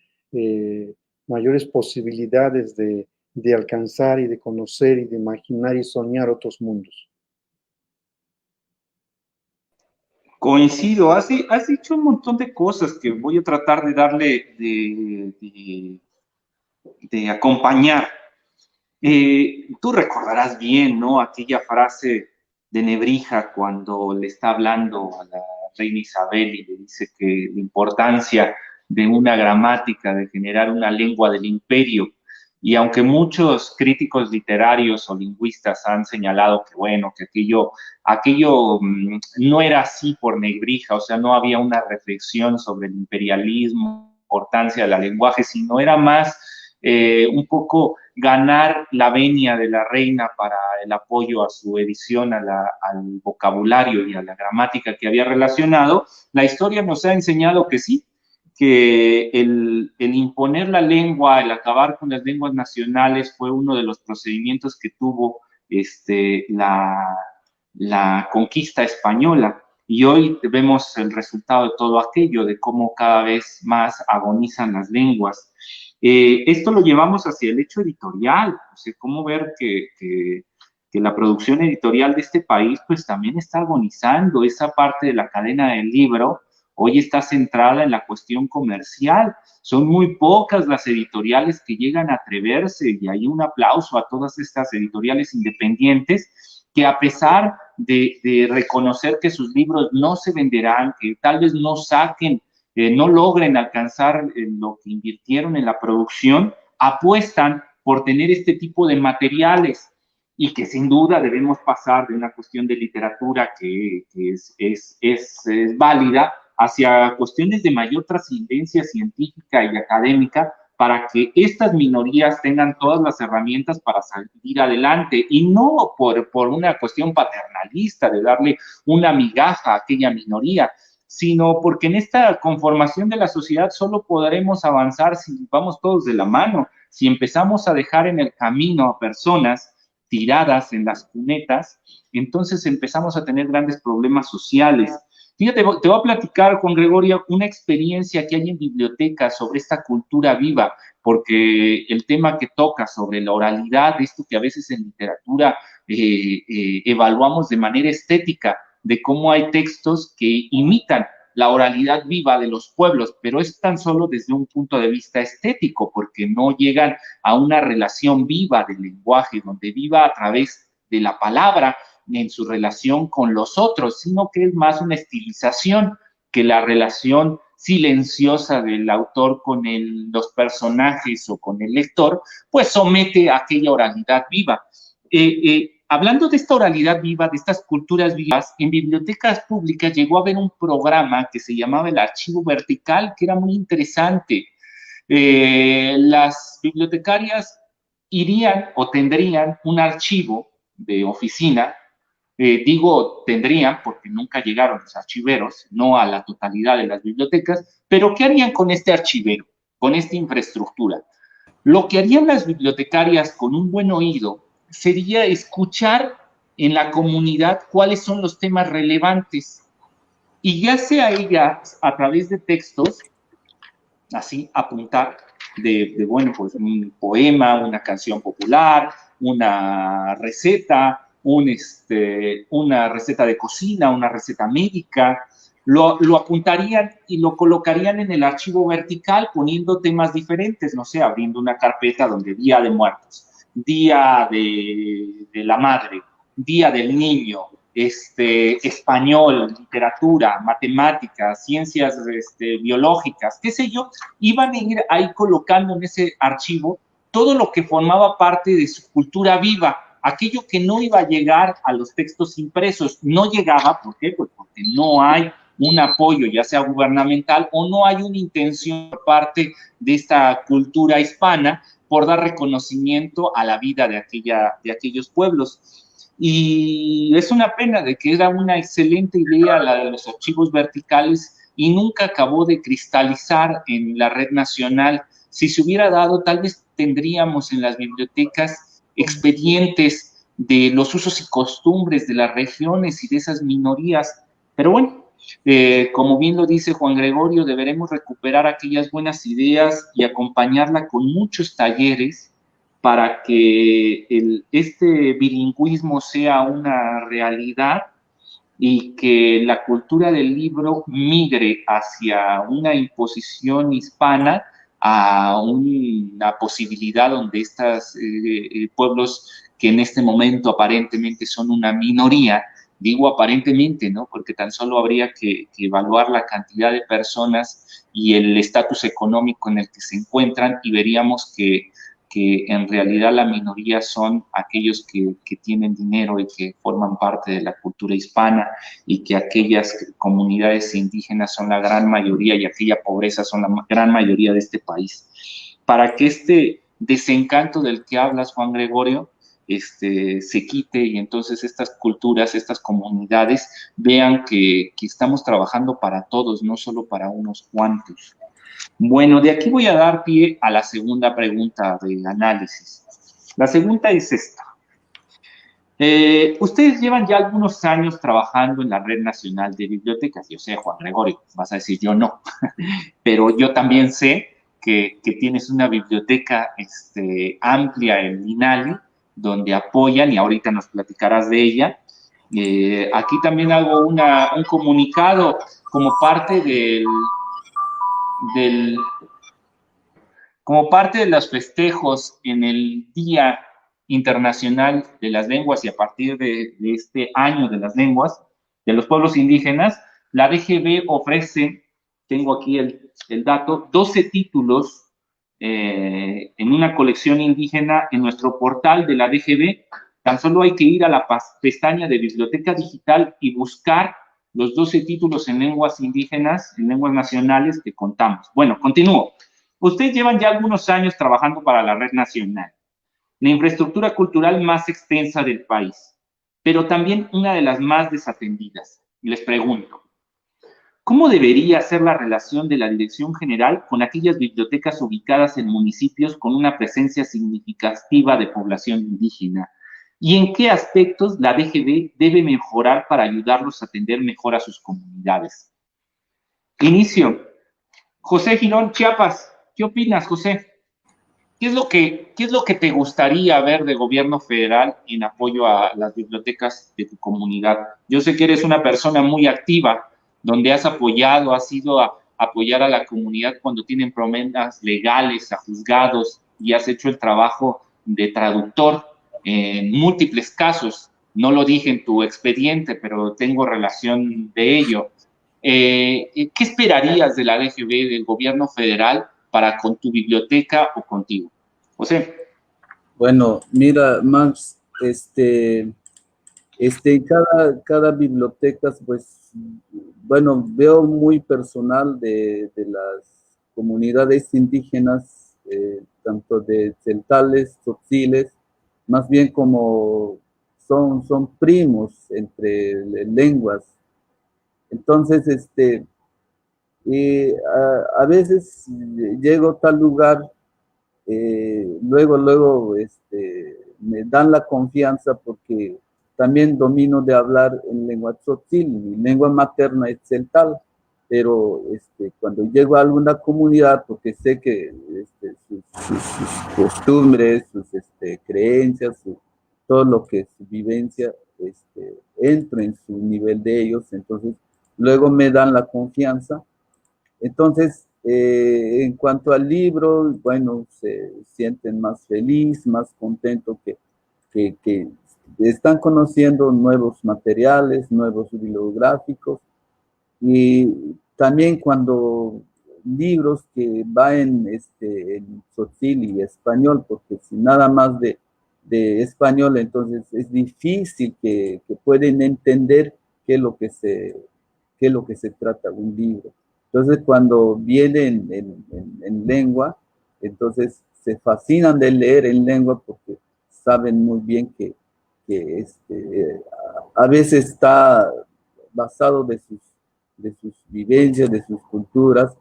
mayores posibilidades de alcanzar y de conocer y de imaginar y soñar otros mundos. Coincido, has dicho un montón de cosas que voy a tratar de darle, de acompañar. Tú recordarás bien, ¿no? Aquella frase de Nebrija cuando le está hablando a la reina Isabel y le dice que la importancia de una gramática, de generar una lengua del imperio. Y aunque muchos críticos literarios o lingüistas han señalado que, bueno, que aquello no era así por Nebrija, o sea, no había una reflexión sobre el imperialismo, importancia del lenguaje, sino era más un poco ganar la venia de la reina para el apoyo a su edición, al vocabulario y a la gramática que había relacionado, la historia nos ha enseñado que sí, que el imponer la lengua, el acabar con las lenguas nacionales fue uno de los procedimientos que tuvo la conquista española. Y hoy vemos el resultado de todo aquello, de cómo cada vez más agonizan las lenguas. Esto lo llevamos hacia el hecho editorial, o sea, cómo ver que la producción editorial de este país pues también está agonizando. Esa parte de la cadena del libro hoy está centrada en la cuestión comercial. Son muy pocas las editoriales que llegan a atreverse, y hay un aplauso a todas estas editoriales independientes que, a pesar de reconocer que sus libros no se venderán, que tal vez no saquen, no logren alcanzar lo que invirtieron en la producción, apuestan por tener este tipo de materiales, y que sin duda debemos pasar de una cuestión de literatura que es válida hacia cuestiones de mayor trascendencia científica y académica, para que estas minorías tengan todas las herramientas para salir adelante, y no por una cuestión paternalista de darle una migaja a aquella minoría, sino porque en esta conformación de la sociedad solo podremos avanzar si vamos todos de la mano, si empezamos a dejar en el camino a personas tiradas en las cunetas, entonces empezamos a tener grandes problemas sociales. Fíjate, te voy a platicar, Juan Gregorio, una experiencia que hay en bibliotecas sobre esta cultura viva, porque el tema que toca sobre la oralidad, esto que a veces en literatura evaluamos de manera estética, de cómo hay textos que imitan la oralidad viva de los pueblos, pero es tan solo desde un punto de vista estético, porque no llegan a una relación viva del lenguaje, donde viva a través de la palabra en su relación con los otros, sino que es más una estilización que la relación silenciosa del autor con los personajes o con el lector, pues somete a aquella oralidad viva. Hablando de esta oralidad viva, de estas culturas vivas, en bibliotecas públicas llegó a haber un programa que se llamaba el Archivo Vertical, que era muy interesante. Las bibliotecarias irían o tendrían un archivo de oficina, digo tendrían porque nunca llegaron los archiveros, no a la totalidad de las bibliotecas, pero ¿qué harían con este archivero, con esta infraestructura? Lo que harían las bibliotecarias con un buen oído sería escuchar en la comunidad cuáles son los temas relevantes, y ya sea ellas a través de textos, así apuntar bueno, pues un poema, una canción popular, una receta, una receta de cocina, una receta médica, lo apuntarían y lo colocarían en el archivo vertical poniendo temas diferentes, no sé, abriendo una carpeta donde Día de Muertos, Día de la Madre, Día del Niño, español, literatura, matemáticas, ciencias biológicas, qué sé yo, iban a ir ahí colocando en ese archivo todo lo que formaba parte de su cultura viva, aquello que no iba a llegar a los textos impresos. No llegaba, ¿por qué? Pues porque no hay un apoyo, ya sea gubernamental, o no hay una intención por parte de esta cultura hispana por dar reconocimiento a la vida de aquellos pueblos. Y es una pena de que era una excelente idea la de los archivos verticales y nunca acabó de cristalizar en la red nacional. Si se hubiera dado, tal vez tendríamos en las bibliotecas expedientes de los usos y costumbres de las regiones y de esas minorías. Pero bueno, como bien lo dice Juan Gregorio, deberemos recuperar aquellas buenas ideas y acompañarla con muchos talleres para que este bilingüismo sea una realidad y que la cultura del libro migre hacia una imposición hispana, a una posibilidad donde estos pueblos que en este momento aparentemente son una minoría, digo aparentemente, ¿no? Porque tan solo habría que evaluar la cantidad de personas y el estatus económico en el que se encuentran y veríamos que en realidad la minoría son aquellos que tienen dinero y que forman parte de la cultura hispana, y que aquellas comunidades indígenas son la gran mayoría y aquella pobreza son la gran mayoría de este país. Para que este desencanto del que hablas, Juan Gregorio, se quite y entonces estas culturas, estas comunidades vean que estamos trabajando para todos, no solo para unos cuantos. Bueno, de aquí voy a dar pie a la segunda pregunta del análisis. La segunda es esta. Ustedes llevan ya algunos años trabajando en la Red Nacional de Bibliotecas. Yo sé, Juan Gregorio, vas a decir yo no, pero yo también sé que tienes una biblioteca amplia en Linali, donde apoyan, y ahorita nos platicarás de ella. Aquí también hago un comunicado como parte como parte de los festejos en el Día Internacional de las Lenguas y a partir de este año de las lenguas de los pueblos indígenas, la DGB ofrece, tengo aquí el dato, 12 títulos en una colección indígena en nuestro portal de la DGB. Tan solo hay que ir a la pestaña de Biblioteca Digital y buscar los 12 títulos en lenguas indígenas, en lenguas nacionales que contamos. Bueno, continúo. Ustedes llevan ya algunos años trabajando para la Red Nacional, la infraestructura cultural más extensa del país, pero también una de las más desatendidas. Y les pregunto, ¿cómo debería ser la relación de la Dirección General con aquellas bibliotecas ubicadas en municipios con una presencia significativa de población indígena? ¿Y en qué aspectos la DGB debe mejorar para ayudarlos a atender mejor a sus comunidades? Inicio. José Girón, Chiapas. ¿Qué opinas, José? ¿Qué es lo que te gustaría ver de gobierno federal en apoyo a las bibliotecas de tu comunidad? Yo sé que eres una persona muy activa, donde has apoyado, has ido a apoyar a la comunidad cuando tienen problemas legales, a juzgados, y has hecho el trabajo de traductor en múltiples casos. No lo dije en tu expediente, pero tengo relación de ello. ¿Qué esperarías de la DGB, del gobierno federal, para con tu biblioteca o contigo? José. Bueno, mira, Max, cada biblioteca, pues, bueno, veo muy personal de las comunidades indígenas, tanto de celtales, tzotziles, más bien como son primos entre lenguas. Entonces, a veces llego a tal lugar, luego, me dan la confianza porque también domino de hablar en lengua tzotzil, mi lengua materna es celtal, pero cuando llego a alguna comunidad, porque sé que sus costumbres, sus creencias, todo lo que es su vivencia, entro en su nivel de ellos, entonces luego me dan la confianza. Entonces, en cuanto al libro, bueno, se sienten más feliz, más contento que están conociendo nuevos materiales, nuevos bibliográficos, y también cuando libros que van en tzotzil y español, porque si nada más de español, entonces es difícil que pueden entender qué es lo que se trata un libro. Entonces, cuando vienen en lengua, entonces se fascinan de leer en lengua porque saben muy bien que a veces está basado de sus vivencias, de sus culturas,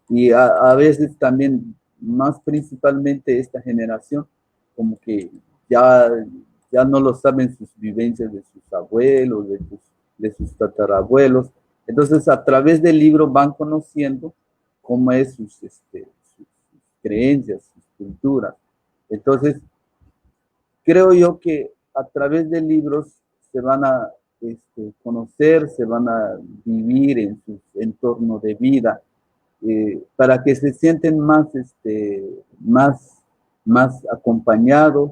y a veces también, más principalmente esta generación, como que ya no lo saben sus vivencias de sus abuelos, de sus tatarabuelos. Entonces, a través del libro van conociendo cómo es sus creencias, sus culturas. Entonces, creo yo que a través de libros se van a conocer, se van a vivir en su entorno de vida, para que se sienten más acompañados,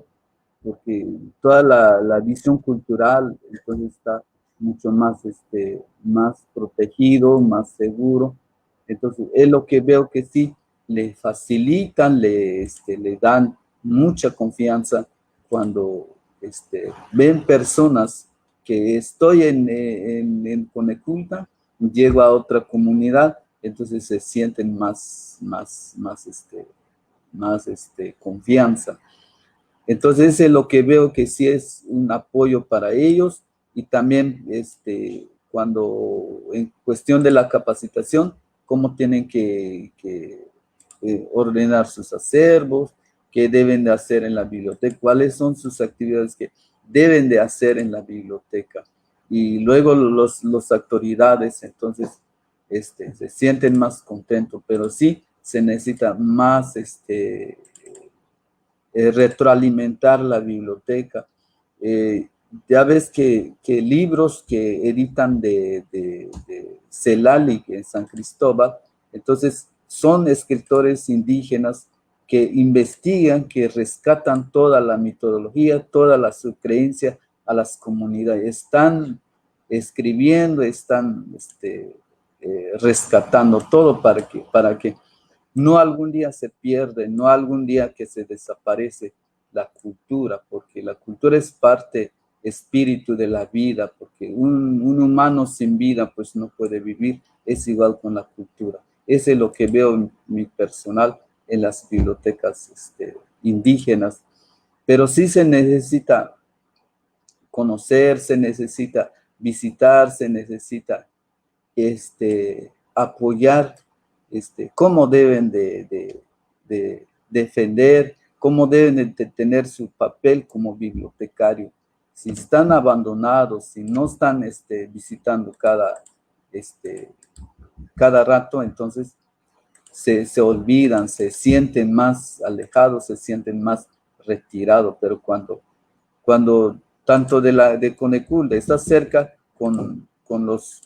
porque toda la visión cultural entonces está mucho más protegido, más seguro. Entonces, es lo que veo que sí le facilitan, le dan mucha confianza cuando ven personas que estoy en Coneculta, llego a otra comunidad, entonces se sienten más confianza. Entonces, eso es lo que veo que sí es un apoyo para ellos, y también cuando en cuestión de la capacitación, cómo tienen que ordenar sus acervos, qué deben de hacer en la biblioteca, cuáles son sus actividades que deben de hacer en la biblioteca. Y luego las autoridades, entonces, se sienten más contentos, pero sí se necesita más retroalimentar la biblioteca. Ya ves que libros que editan de Celali en San Cristóbal, entonces son escritores indígenas que investigan, que rescatan toda la mitología, toda la creencia a las comunidades. Están escribiendo, están rescatando todo para que no algún día se pierde, no algún día que se desaparece la cultura, porque la cultura es parte, espíritu de la vida, porque un humano sin vida pues no puede vivir, es igual con la cultura. Ese es lo que veo en mi personal en las bibliotecas indígenas, pero sí se necesita conocer, se necesita visitar, se necesita apoyar cómo deben de defender, cómo deben de tener su papel como bibliotecario. Si están abandonados, si no están visitando cada rato, entonces se olvidan, se sienten más alejados, se sienten más retirados. Pero cuando tanto de Conecul está cerca con las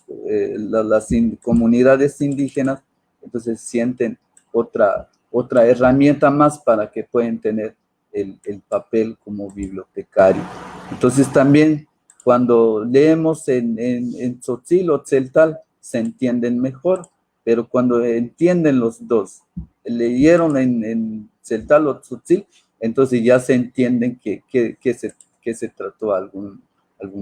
comunidades indígenas, entonces sienten otra herramienta más para que puedan tener el papel como bibliotecario. Entonces también cuando leemos en tzotzil o tzeltal se entienden mejor, pero cuando entienden los dos, leyeron en tzeltal o tzotzil, entonces ya se entienden que se trató algún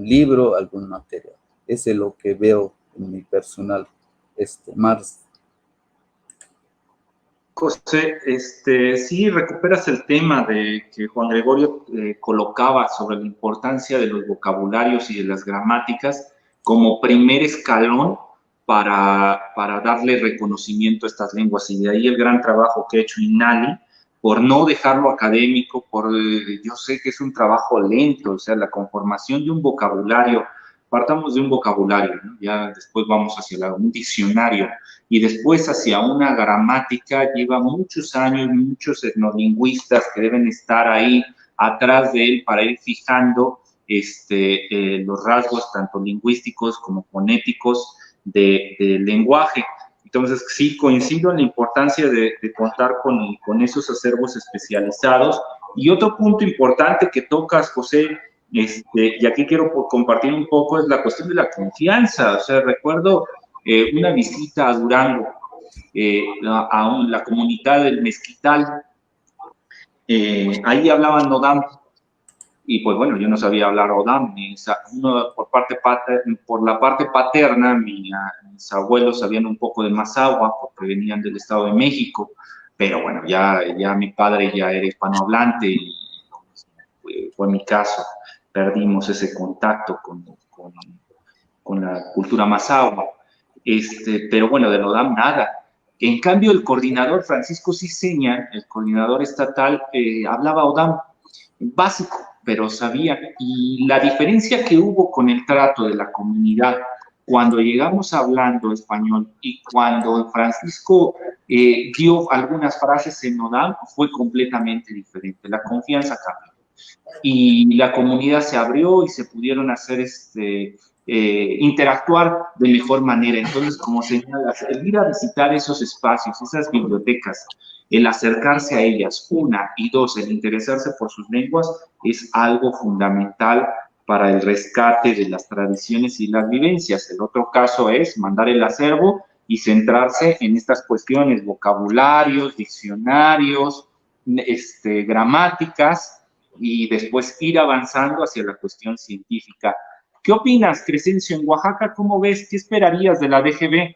libro, algún material. Ese es lo que veo en mi personal, Mars. José, sí recuperas el tema de que Juan Gregorio colocaba sobre la importancia de los vocabularios y de las gramáticas como primer escalón para darle reconocimiento a estas lenguas, y de ahí el gran trabajo que ha hecho INALI por no dejarlo académico, yo sé que es un trabajo lento, o sea, la conformación de un vocabulario. Partamos de un vocabulario, ¿no? Ya después vamos hacia un diccionario, y después hacia una gramática. Lleva muchos años, muchos etnolingüistas que deben estar ahí atrás de él para ir fijando los rasgos tanto lingüísticos como fonéticos del lenguaje. Entonces, sí, coincido en la importancia de contar con esos acervos especializados. Y otro punto importante que tocas, José, y aquí quiero compartir un poco, es la cuestión de la confianza. O sea, recuerdo una visita a Durango, a la comunidad del Mezquital. Ahí hablaban Nodam, y pues bueno, yo no sabía hablar Odam. Por la parte paterna, mis abuelos sabían un poco de Mazahua, porque venían del Estado de México, pero bueno, ya mi padre ya era hispanohablante, y fue mi caso. Perdimos ese contacto con la cultura Mazahua. Pero bueno, de Nodam nada. En cambio, el coordinador Francisco Ciseña, el coordinador estatal, hablaba Odam básico, pero sabía. Y la diferencia que hubo con el trato de la comunidad cuando llegamos hablando español y cuando Francisco dio algunas frases en Odam fue completamente diferente. La confianza cambió y la comunidad se abrió y se pudieron hacer interactuar de mejor manera. Entonces, como señalas, el ir a visitar esos espacios, esas bibliotecas, el acercarse a ellas, una, y dos, el interesarse por sus lenguas, es algo fundamental para el rescate de las tradiciones y las vivencias. El otro caso es mandar el acervo y centrarse en estas cuestiones, vocabularios, diccionarios, gramáticas, y después ir avanzando hacia la cuestión científica. ¿Qué opinas, Crescencio, en Oaxaca? ¿Cómo ves? ¿Qué esperarías de la DGB?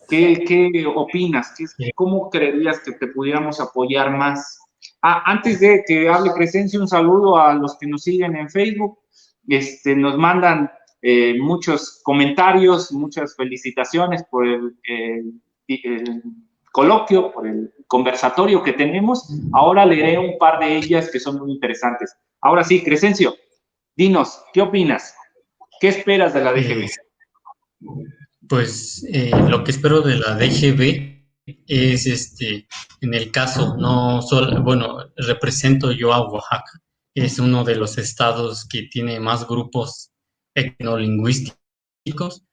¿Qué opinas? ¿Cómo creerías que te pudiéramos apoyar más? Antes de que hable Crescencio, un saludo a los que nos siguen en Facebook. Nos mandan muchos comentarios, muchas felicitaciones por el coloquio, por el conversatorio que tenemos. Ahora leeré un par de ellas que son muy interesantes. Ahora sí, Crescencio, dinos, ¿qué opinas? ¿Qué esperas de la DGB? Pues lo que espero de la DGB es, en el caso, no solo, bueno, represento yo a Oaxaca, es uno de los estados que tiene más grupos etnolingüísticos,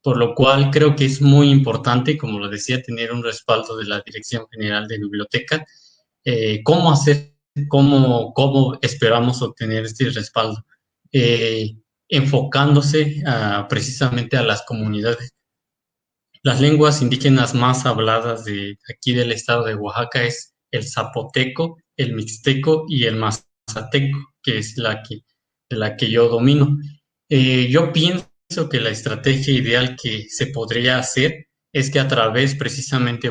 por lo cual creo que es muy importante, como lo decía, tener un respaldo de la Dirección General de Biblioteca. ¿Cómo hacer, cómo esperamos obtener este respaldo? Enfocándose precisamente a las comunidades. Las lenguas indígenas más habladas de aquí del estado de Oaxaca es el zapoteco, el mixteco y el mazateco, que es la que yo domino. Yo pienso que la estrategia ideal que se podría hacer es que a través precisamente,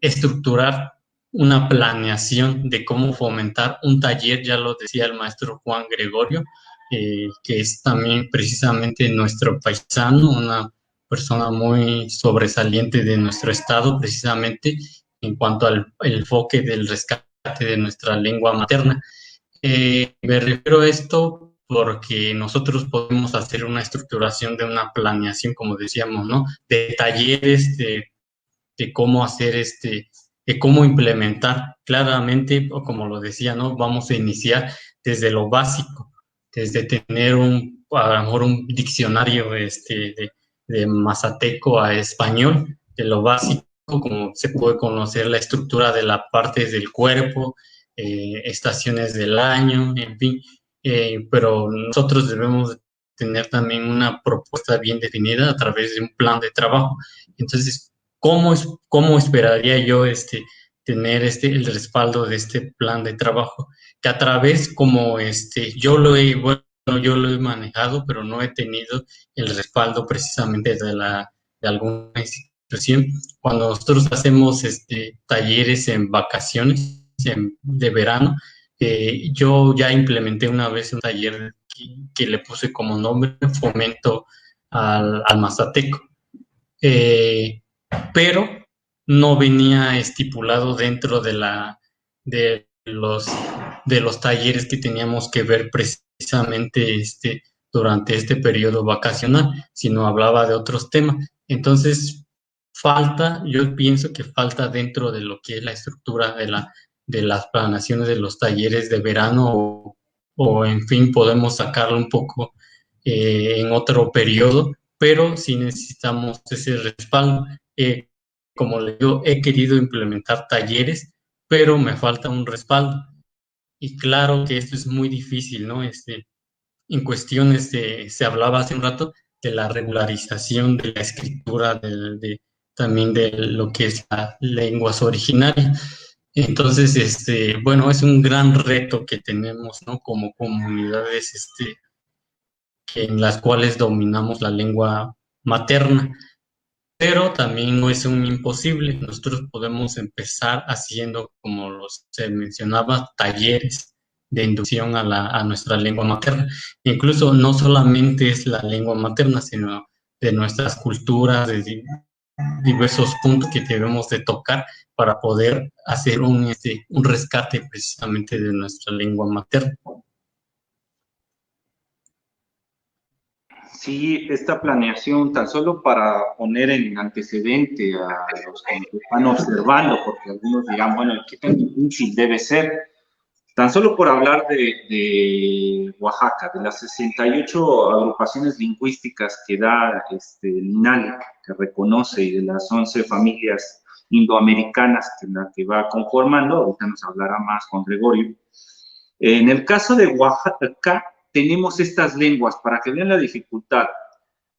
estructurar una planeación de cómo fomentar un taller, ya lo decía el maestro Juan Gregorio, que es también precisamente nuestro paisano, una persona muy sobresaliente de nuestro estado, precisamente en cuanto al enfoque del rescate de nuestra lengua materna. Me refiero a esto porque nosotros podemos hacer una estructuración de una planeación, como decíamos, ¿no? De talleres, de cómo hacer de cómo implementar claramente, o como lo decía, ¿no? Vamos a iniciar desde lo básico, desde tener a lo mejor un diccionario de mazateco a español, de lo básico, como se puede conocer la estructura de las partes del cuerpo, estaciones del año, en fin, pero nosotros debemos tener también una propuesta bien definida a través de un plan de trabajo. Entonces, ¿cómo esperaría yo tener el respaldo de este plan de trabajo? Que a través, como yo lo he manejado, pero no he tenido el respaldo precisamente de alguna institución. Cuando nosotros hacemos talleres en vacaciones de verano, yo ya implementé una vez un taller que le puse como nombre Fomento al Mazateco, pero no venía estipulado dentro de los talleres que teníamos que ver precisamente durante este periodo vacacional, sino hablaba de otros temas. Entonces, yo pienso que falta dentro de lo que es la estructura de las planaciones de los talleres de verano o en fin, podemos sacarlo un poco en otro periodo, pero sí necesitamos ese respaldo. Como le digo, he querido implementar talleres, pero me falta un respaldo. Y claro que esto es muy difícil, ¿no? En cuestiones se hablaba hace un rato de la regularización de la escritura, también de lo que es las lenguas originarias. Entonces, es un gran reto que tenemos, ¿no? Como comunidades, en las cuales dominamos la lengua materna, pero también no es un imposible. Nosotros podemos empezar haciendo, como se mencionaba, talleres de inducción a nuestra lengua materna. Incluso no solamente es la lengua materna, sino de nuestras culturas, de diversos puntos que debemos de tocar para poder hacer un rescate precisamente de nuestra lengua materna. Sí, esta planeación, tan solo para poner en antecedente a los que nos están observando, porque algunos dirán, bueno, ¿qué tan difícil debe ser? Tan solo por hablar de Oaxaca, de las 68 agrupaciones lingüísticas que da el INALI, que reconoce, y de las 11 familias indoamericanas que va conformando, ahorita nos hablará más con Gregorio. En el caso de Oaxaca, tenemos estas lenguas, para que vean la dificultad: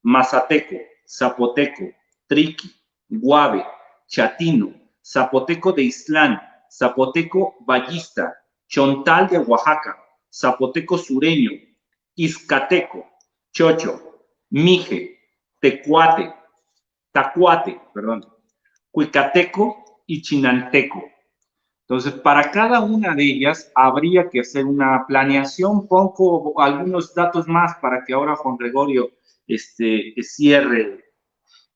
mazateco, zapoteco, triqui, guave, chatino, zapoteco de Islán, zapoteco vallista, chontal de Oaxaca, zapoteco sureño, izcateco, chocho, mije, tecuate, tacuate, perdón, cuicateco y chinanteco. Entonces, para cada una de ellas habría que hacer una planeación. Pongo algunos datos más para que ahora Juan Gregorio cierre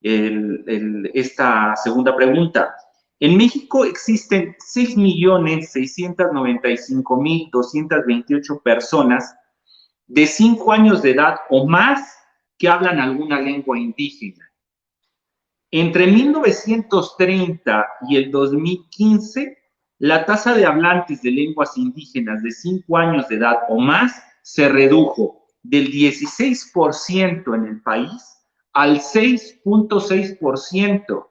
esta segunda pregunta. En México existen 6.695.228 personas de 5 años de edad o más que hablan alguna lengua indígena. Entre 1930 y el 2015, la tasa de hablantes de lenguas indígenas de 5 años de edad o más se redujo del 16% en el país al 6.6%.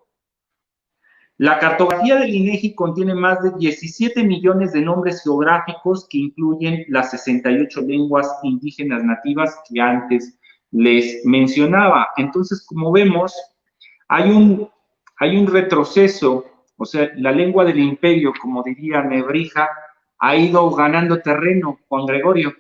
La cartografía del INEGI contiene más de 17 millones de nombres geográficos que incluyen las 68 lenguas indígenas nativas que antes les mencionaba. Entonces, como vemos, hay un retroceso, o sea, la lengua del imperio, como diría Nebrija, ha ido ganando terreno, Juan Gregorio,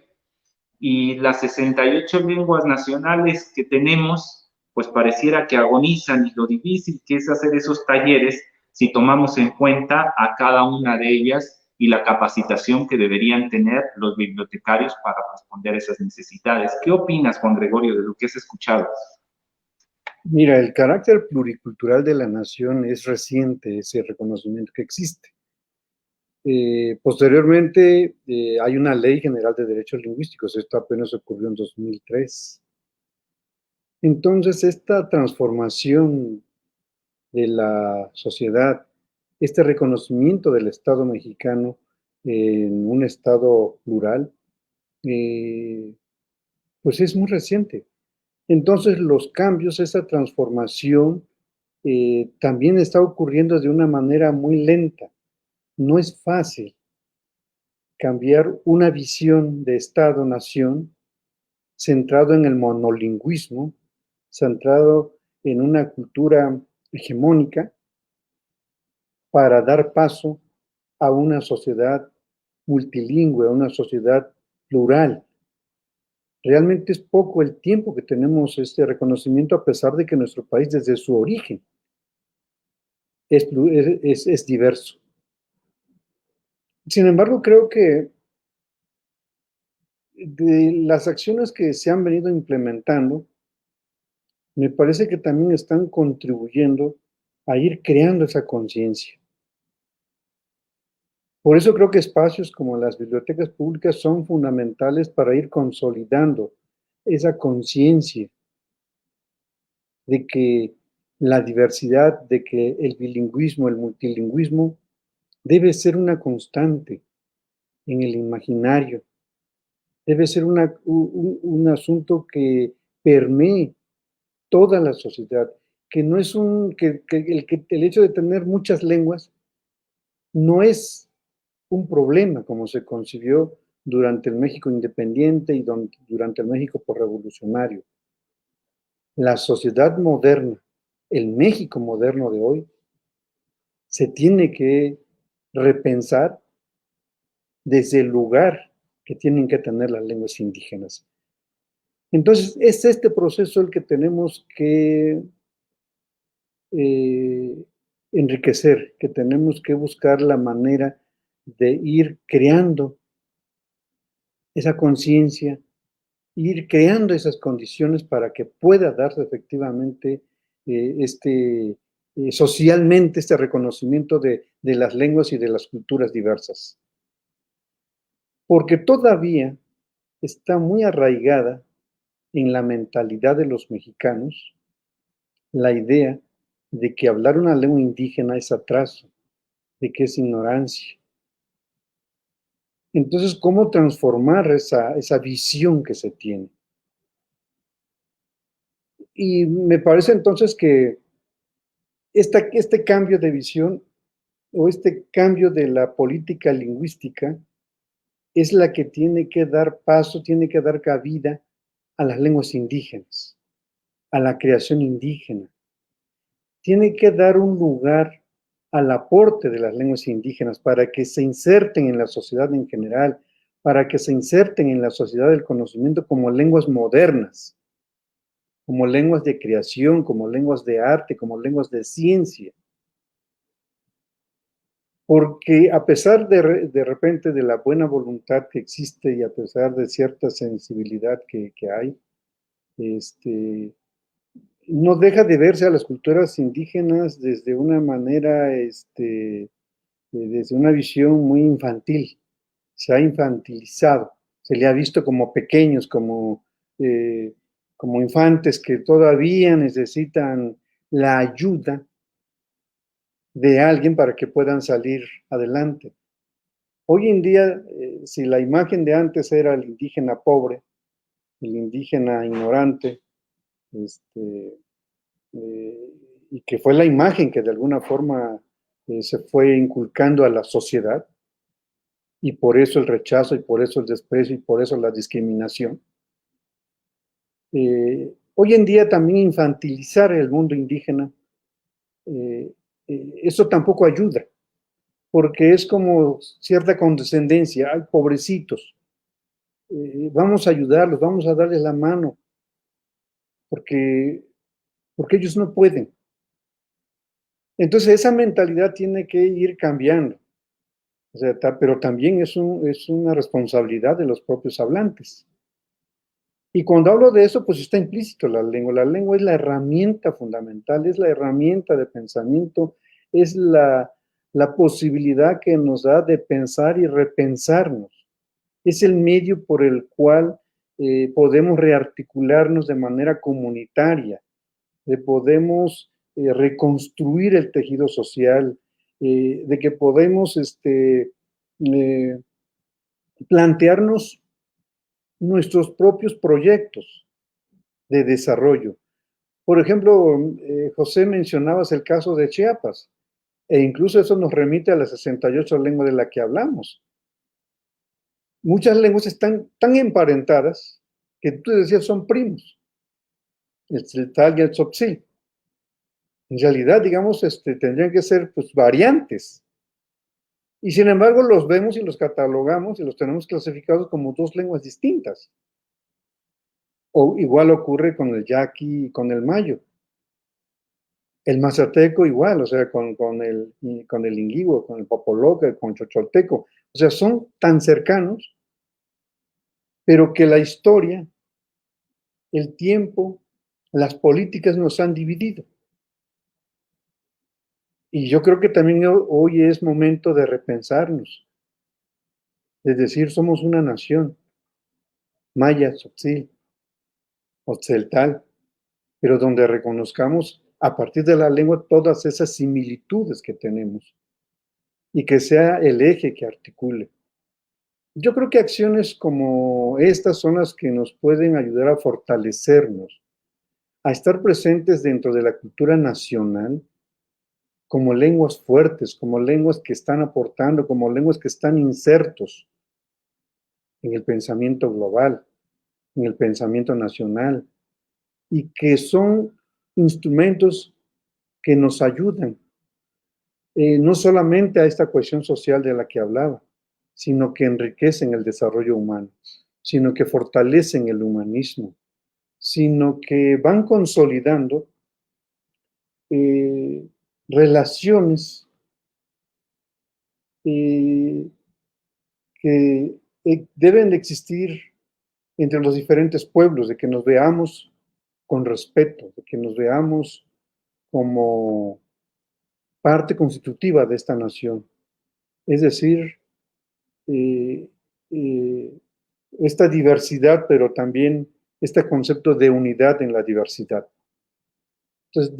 y las 68 lenguas nacionales que tenemos, pues pareciera que agonizan, y lo difícil que es hacer esos talleres si tomamos en cuenta a cada una de ellas y la capacitación que deberían tener los bibliotecarios para responder a esas necesidades. ¿Qué opinas, Juan Gregorio, de lo que has escuchado? Mira, el carácter pluricultural de la nación es reciente, ese reconocimiento que existe. Posteriormente, hay una Ley General de Derechos Lingüísticos, esto apenas ocurrió en 2003. Entonces, esta transformación de la sociedad, este reconocimiento del Estado mexicano en un Estado plural, pues es muy reciente. Entonces, los cambios, esa transformación, también está ocurriendo de una manera muy lenta. No es fácil cambiar una visión de Estado-nación centrado en el monolingüismo, centrado en una cultura hegemónica, para dar paso a una sociedad multilingüe, a una sociedad plural. Realmente es poco el tiempo que tenemos este reconocimiento, a pesar de que nuestro país desde su origen es diverso. Sin embargo, creo que de las acciones que se han venido implementando, me parece que también están contribuyendo a ir creando esa conciencia. Por eso creo que espacios como las bibliotecas públicas son fundamentales para ir consolidando esa conciencia de que la diversidad, de que el bilingüismo, el multilingüismo, debe ser una constante en el imaginario, debe ser un asunto que permee toda la sociedad, que no es el hecho de tener muchas lenguas no es un problema como se concibió durante el México independiente y durante el México posrevolucionario. La sociedad moderna, el México moderno de hoy, se tiene que repensar desde el lugar que tienen que tener las lenguas indígenas. Entonces, es este proceso el que tenemos que enriquecer, que tenemos que buscar la manera de ir creando esa conciencia, ir creando esas condiciones para que pueda darse efectivamente socialmente este reconocimiento de las lenguas y de las culturas diversas. Porque todavía está muy arraigada en la mentalidad de los mexicanos la idea de que hablar una lengua indígena es atraso, de que es ignorancia. Entonces, ¿cómo transformar esa visión que se tiene? Y me parece entonces que este cambio de visión o este cambio de la política lingüística es la que tiene que dar paso, tiene que dar cabida a las lenguas indígenas, a la creación indígena. Tiene que dar un lugar al aporte de las lenguas indígenas para que se inserten en la sociedad en general, para que se inserten en la sociedad del conocimiento como lenguas modernas. como lenguas de creación, como lenguas de arte, como lenguas de ciencia. Porque a pesar de repente de la buena voluntad que existe y a pesar de cierta sensibilidad que hay, no deja de verse a las culturas indígenas desde una manera, desde una visión muy infantil. Se ha infantilizado, se le ha visto como pequeños, como infantes que todavía necesitan la ayuda de alguien para que puedan salir adelante. Hoy en día, si la imagen de antes era el indígena pobre, el indígena ignorante, y que fue la imagen que de alguna forma se fue inculcando a la sociedad, y por eso el rechazo, y por eso el desprecio, y por eso la discriminación. Hoy en día también infantilizar el mundo indígena, eso tampoco ayuda, porque es como cierta condescendencia. Ay, pobrecitos, vamos a ayudarlos, vamos a darles la mano, porque ellos no pueden. Entonces esa mentalidad tiene que ir cambiando, o sea, pero también es una responsabilidad de los propios hablantes. Y cuando hablo de eso, pues está implícito la lengua. La lengua es la herramienta fundamental, es la herramienta de pensamiento, es la posibilidad que nos da de pensar y repensarnos. Es el medio por el cual podemos rearticularnos de manera comunitaria, podemos reconstruir el tejido social, de que podemos plantearnos nuestros propios proyectos de desarrollo. Por ejemplo, José, mencionabas el caso de Chiapas, e incluso eso nos remite a las 68 lenguas de las que hablamos. Muchas lenguas están tan emparentadas que tú decías son primos, el tzeltal y el tzotzil. En realidad, digamos, tendrían que ser pues variantes. Y sin embargo los vemos y los catalogamos y los tenemos clasificados como dos lenguas distintas. O igual ocurre con el yaqui y con el mayo. El mazateco igual, o sea, con el lingüo, con el popoloca, con el chocholteco. O sea, son tan cercanos, pero que la historia, el tiempo, las políticas nos han dividido. Y yo creo que también hoy es momento de repensarnos. Es decir, somos una nación, maya, tzotzil, tzeltal, pero donde reconozcamos a partir de la lengua todas esas similitudes que tenemos y que sea el eje que articule. Yo creo que acciones como estas son las que nos pueden ayudar a fortalecernos, a estar presentes dentro de la cultura nacional como lenguas fuertes, como lenguas que están aportando, como lenguas que están insertos en el pensamiento global, en el pensamiento nacional, y que son instrumentos que nos ayudan, no solamente a esta cohesión social de la que hablaba, sino que enriquecen el desarrollo humano, sino que fortalecen el humanismo, sino que van consolidando relaciones que deben de existir entre los diferentes pueblos, de que nos veamos con respeto, de que nos veamos como parte constitutiva de esta nación. Es decir, esta diversidad, pero también este concepto de unidad en la diversidad. Entonces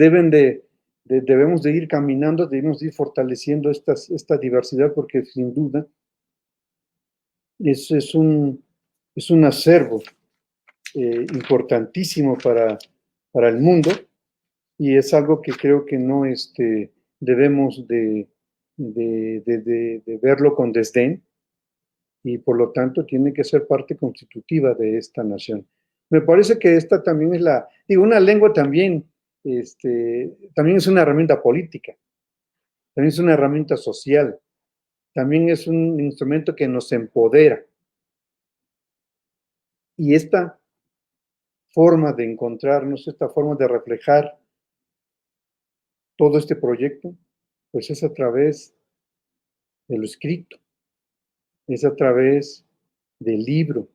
debemos de ir caminando, debemos de ir fortaleciendo esta diversidad, porque sin duda es un acervo importantísimo para el mundo, y es algo que creo que no debemos de verlo con desdén, y por lo tanto tiene que ser parte constitutiva de esta nación. Me parece que esta también es una lengua también, también es una herramienta política, también es una herramienta social, también es un instrumento que nos empodera. Y esta forma de encontrarnos, esta forma de reflejar todo este proyecto, pues es a través de lo escrito, es a través del libro,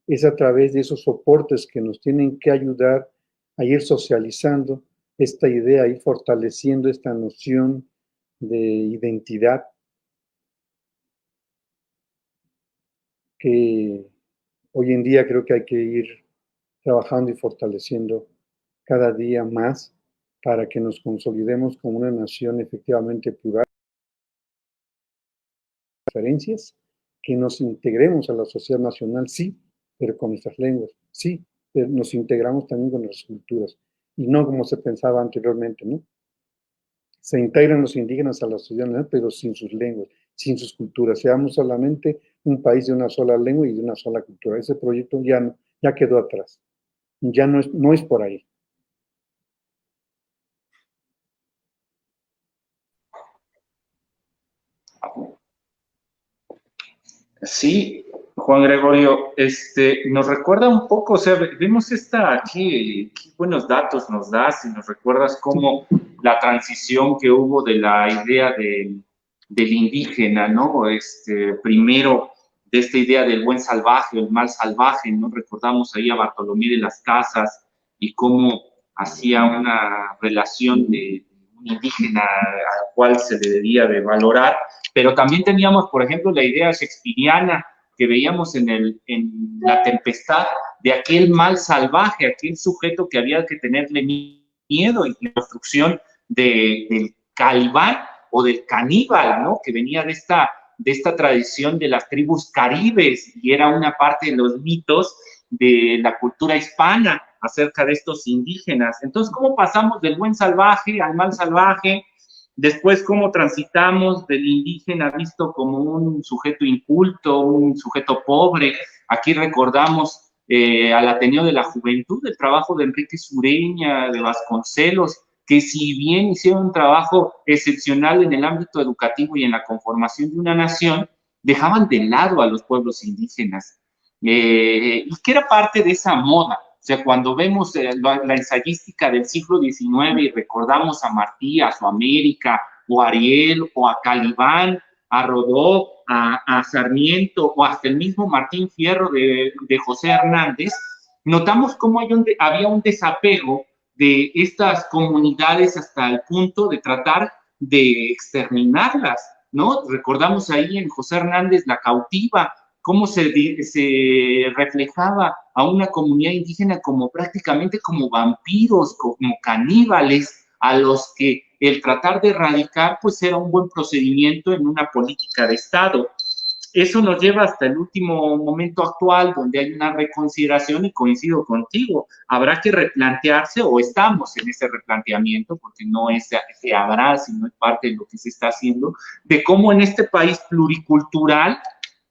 es a través de esos soportes que nos tienen que ayudar a ir socializando esta idea, ir fortaleciendo esta noción de identidad que hoy en día creo que hay que ir trabajando y fortaleciendo cada día más para que nos consolidemos como una nación efectivamente plural, diferencias, que nos integremos a la sociedad nacional, sí, pero con nuestras lenguas, sí, pero nos integramos también con nuestras culturas, y no como se pensaba anteriormente, ¿no? Se integran los indígenas a la sociedad nacional, pero sin sus lenguas, sin sus culturas. Seamos solamente un país de una sola lengua y de una sola cultura. Ese proyecto ya quedó atrás. Ya no es por ahí. Sí, Juan Gregorio, nos recuerda un poco, o sea, vemos qué buenos datos nos das y nos recuerdas cómo la transición que hubo de la idea del indígena, ¿no? Primero de esta idea del buen salvaje, el mal salvaje, ¿no? Recordamos ahí a Bartolomé de las Casas y cómo hacía una relación de un indígena al cual se le debía de valorar, pero también teníamos, por ejemplo, la idea shakespeariana que veíamos en La Tempestad, de aquel mal salvaje, aquel sujeto que había que tenerle miedo, y la construcción del calibán o del caníbal, ¿no? Que venía de esta tradición de las tribus caribes y era una parte de los mitos de la cultura hispana acerca de estos indígenas. Entonces, ¿cómo pasamos del buen salvaje al mal salvaje? Después, cómo transitamos del indígena visto como un sujeto inculto, un sujeto pobre. Aquí recordamos al Ateneo de la Juventud, el trabajo de Enrique Sureña, de Vasconcelos, que si bien hicieron un trabajo excepcional en el ámbito educativo y en la conformación de una nación, dejaban de lado a los pueblos indígenas. Y que era parte de esa moda. O sea, cuando vemos la ensayística del siglo XIX y recordamos a Martías o a América o a Ariel o a Calibán, a Rodó, a Sarmiento o hasta el mismo Martín Fierro de José Hernández, notamos cómo había un desapego de estas comunidades hasta el punto de tratar de exterminarlas, ¿no? Recordamos ahí en José Hernández La Cautiva, cómo se reflejaba a una comunidad indígena como prácticamente como vampiros, como caníbales, a los que el tratar de erradicar pues era un buen procedimiento en una política de Estado. Eso nos lleva hasta el último momento actual, donde hay una reconsideración, y coincido contigo, habrá que replantearse, o estamos en ese replanteamiento, porque no es que habrá, sino es parte de lo que se está haciendo, de cómo en este país pluricultural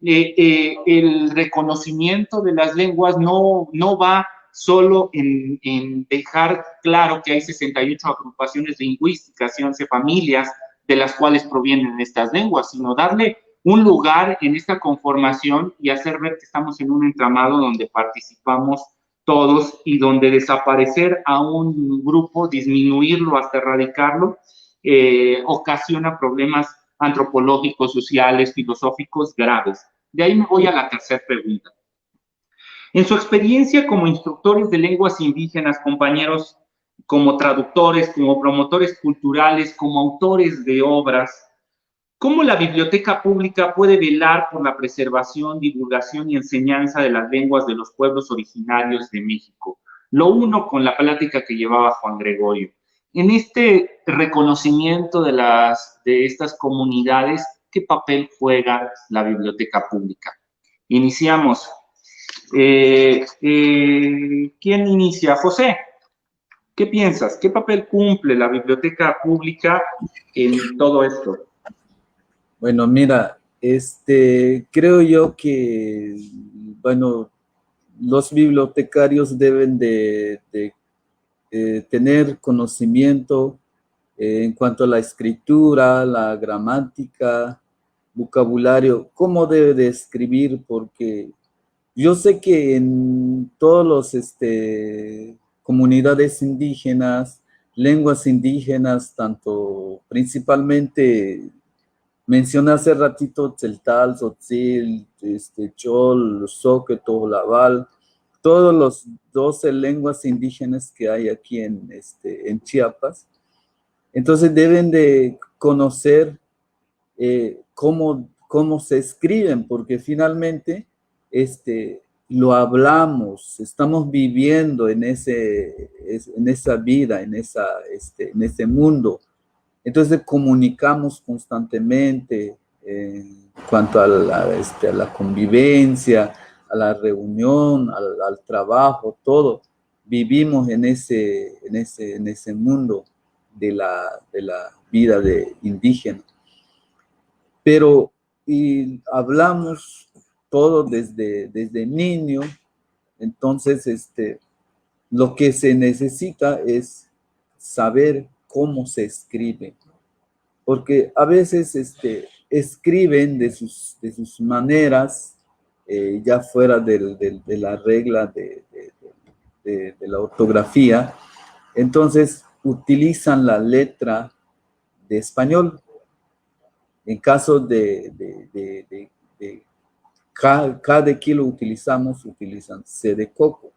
el reconocimiento de las lenguas no va solo en dejar claro que hay 68 agrupaciones lingüísticas y 11 familias de las cuales provienen estas lenguas, sino darle un lugar en esta conformación y hacer ver que estamos en un entramado donde participamos todos y donde desaparecer a un grupo, disminuirlo hasta erradicarlo, ocasiona problemas antropológicos, sociales, filosóficos graves. De ahí me voy a la tercera pregunta. En su experiencia como instructores de lenguas indígenas, compañeros, como traductores, como promotores culturales, como autores de obras, ¿cómo la biblioteca pública puede velar por la preservación, divulgación y enseñanza de las lenguas de los pueblos originarios de México? Lo uno con la plática que llevaba Juan Gregorio. En este reconocimiento de estas comunidades, ¿qué papel juega la biblioteca pública? Iniciamos. ¿Quién inicia? José, ¿qué piensas? ¿Qué papel cumple la biblioteca pública en todo esto? Bueno, mira, creo yo que, bueno, los bibliotecarios deben de tener conocimiento en cuanto a la escritura, la gramática, vocabulario, cómo debe de escribir, porque yo sé que en todos los comunidades indígenas, lenguas indígenas, tanto principalmente mencioné hace ratito Tzeltal, Tzotzil, Chol, Soqueto, Laval, todos los 12 lenguas indígenas que hay aquí en Chiapas. Entonces deben de conocer cómo se escriben, porque finalmente lo hablamos, estamos viviendo en esa vida, en ese mundo. Entonces comunicamos constantemente en cuanto a la convivencia, a la reunión, al trabajo, todo. Vivimos en ese mundo de la vida indígena. Pero y hablamos todo desde niño, entonces lo que se necesita es saber cómo se escribe, porque a veces escriben de sus maneras, ya fuera de la regla de la ortografía, entonces utilizan la letra de español. En caso de K de kilo utilizan C de coco.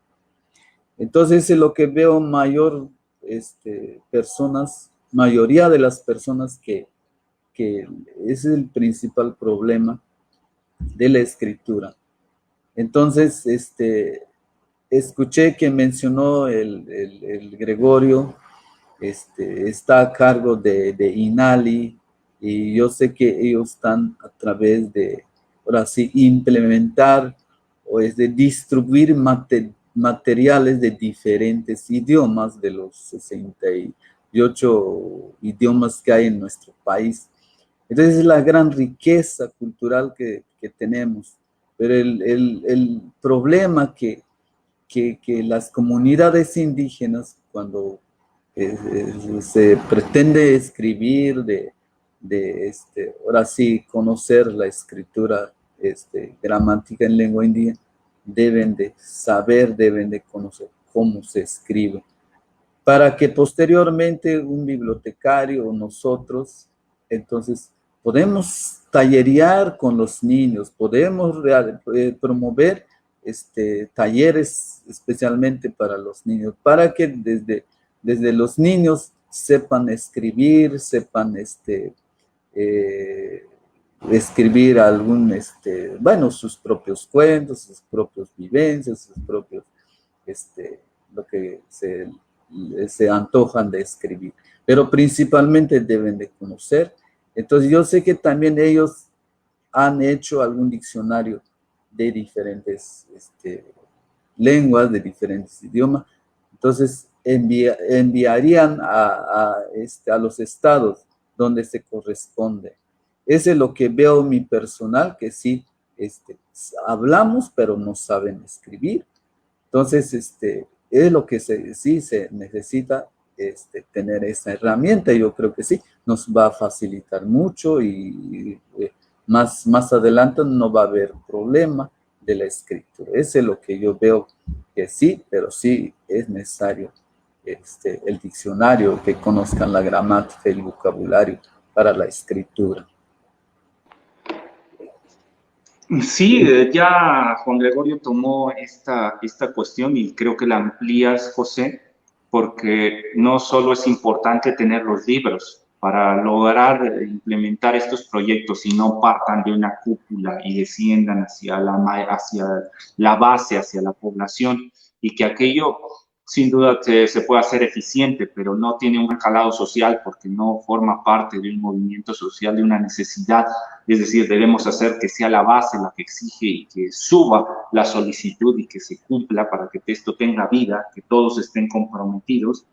Entonces lo que veo mayoría de las personas que es el principal problema de la escritura. Entonces, escuché que mencionó el Gregorio, está a cargo de INALI, y yo sé que ellos están a través de, ahora sí, implementar o es de distribuir materiales de diferentes idiomas, de los 68 idiomas que hay en nuestro país. Entonces es la gran riqueza cultural que tenemos, pero el problema que las comunidades indígenas, cuando se pretende escribir ahora sí, conocer la escritura gramática en lengua indígena, deben de saber, deben de conocer cómo se escribe, para que posteriormente un bibliotecario o nosotros, entonces, podemos tallerear con los niños, podemos promover talleres especialmente para los niños, para que desde los niños sepan escribir, sepan escribir sus propios cuentos, sus propias vivencias, sus propios, lo que se antojan de escribir. Pero principalmente deben de conocer. Entonces yo sé que también ellos han hecho algún diccionario de diferentes lenguas, de diferentes idiomas. Entonces enviarían a los estados donde se corresponde. Ese es lo que veo mi personal, que sí, hablamos, pero no saben escribir. Entonces, es lo que sí se necesita, tener esa herramienta. Yo creo que sí, nos va a facilitar mucho y más adelante no va a haber problema de la escritura. Ese es lo que yo veo que sí, pero sí es necesario el diccionario, que conozcan la gramática y el vocabulario para la escritura. Sí, ya Juan Gregorio tomó esta cuestión y creo que la amplías, José, porque no solo es importante tener los libros para lograr implementar estos proyectos y no partan de una cúpula y desciendan hacia la base, hacia la población, y que aquello sin duda se puede hacer eficiente, pero no tiene un calado social porque no forma parte de un movimiento social, de una necesidad. Es decir, debemos hacer que sea la base la que exige y que suba la solicitud y que se cumpla para que esto tenga vida, que todos estén comprometidos.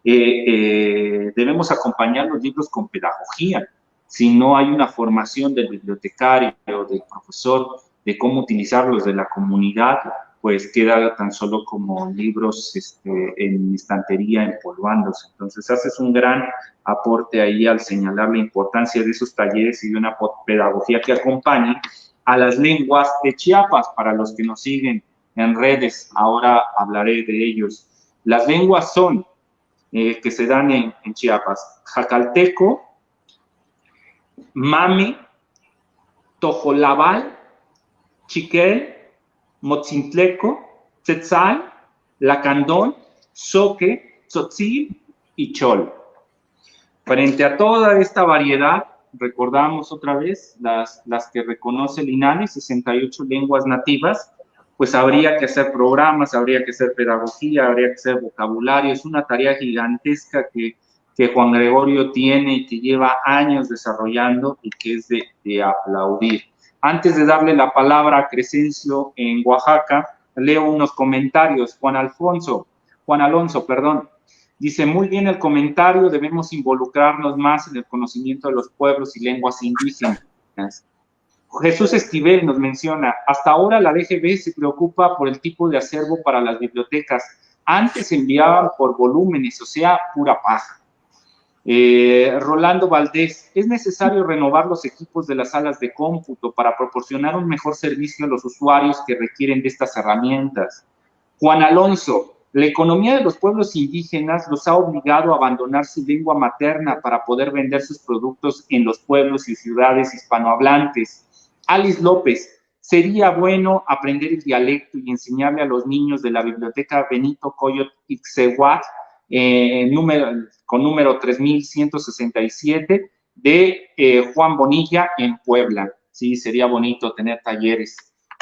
Debemos acompañar los libros con pedagogía. Si no hay una formación del bibliotecario, del profesor, de cómo utilizarlos de la comunidad, pues queda tan solo como libros en estantería empolvándose. Entonces haces un gran aporte ahí al señalar la importancia de esos talleres y de una pedagogía que acompañe a las lenguas de Chiapas. Para los que nos siguen en redes, ahora hablaré de ellos. Las lenguas son, que se dan en Chiapas, Jacalteco, Mame, Tojolabal, Chiquel, Motzintleco, Tzetzal, Lacandón, Zoque, Tzotzil y Chol. Frente a toda esta variedad, recordamos otra vez las que reconoce el INALI, 68 lenguas nativas, pues habría que hacer programas, habría que hacer pedagogía, habría que hacer vocabulario. Es una tarea gigantesca que Juan Gregorio tiene y que lleva años desarrollando y que es de aplaudir. Antes de darle la palabra a Crescencio en Oaxaca, leo unos comentarios. Juan Alonso, dice, muy bien el comentario, debemos involucrarnos más en el conocimiento de los pueblos y lenguas indígenas. Jesús Esquivel nos menciona, hasta ahora la DGB se preocupa por el tipo de acervo para las bibliotecas. Antes se enviaban por volúmenes, o sea, pura paja. Rolando Valdés, es necesario renovar los equipos de las salas de cómputo para proporcionar un mejor servicio a los usuarios que requieren de estas herramientas. Juan Alonso, la economía de los pueblos indígenas los ha obligado a abandonar su lengua materna para poder vender sus productos en los pueblos y ciudades hispanohablantes. Alice López, sería bueno aprender el dialecto y enseñarle a los niños de la biblioteca Benito Coyot Ixehuat, con número 3167, de Juan Bonilla en Puebla. Sí, sería bonito tener talleres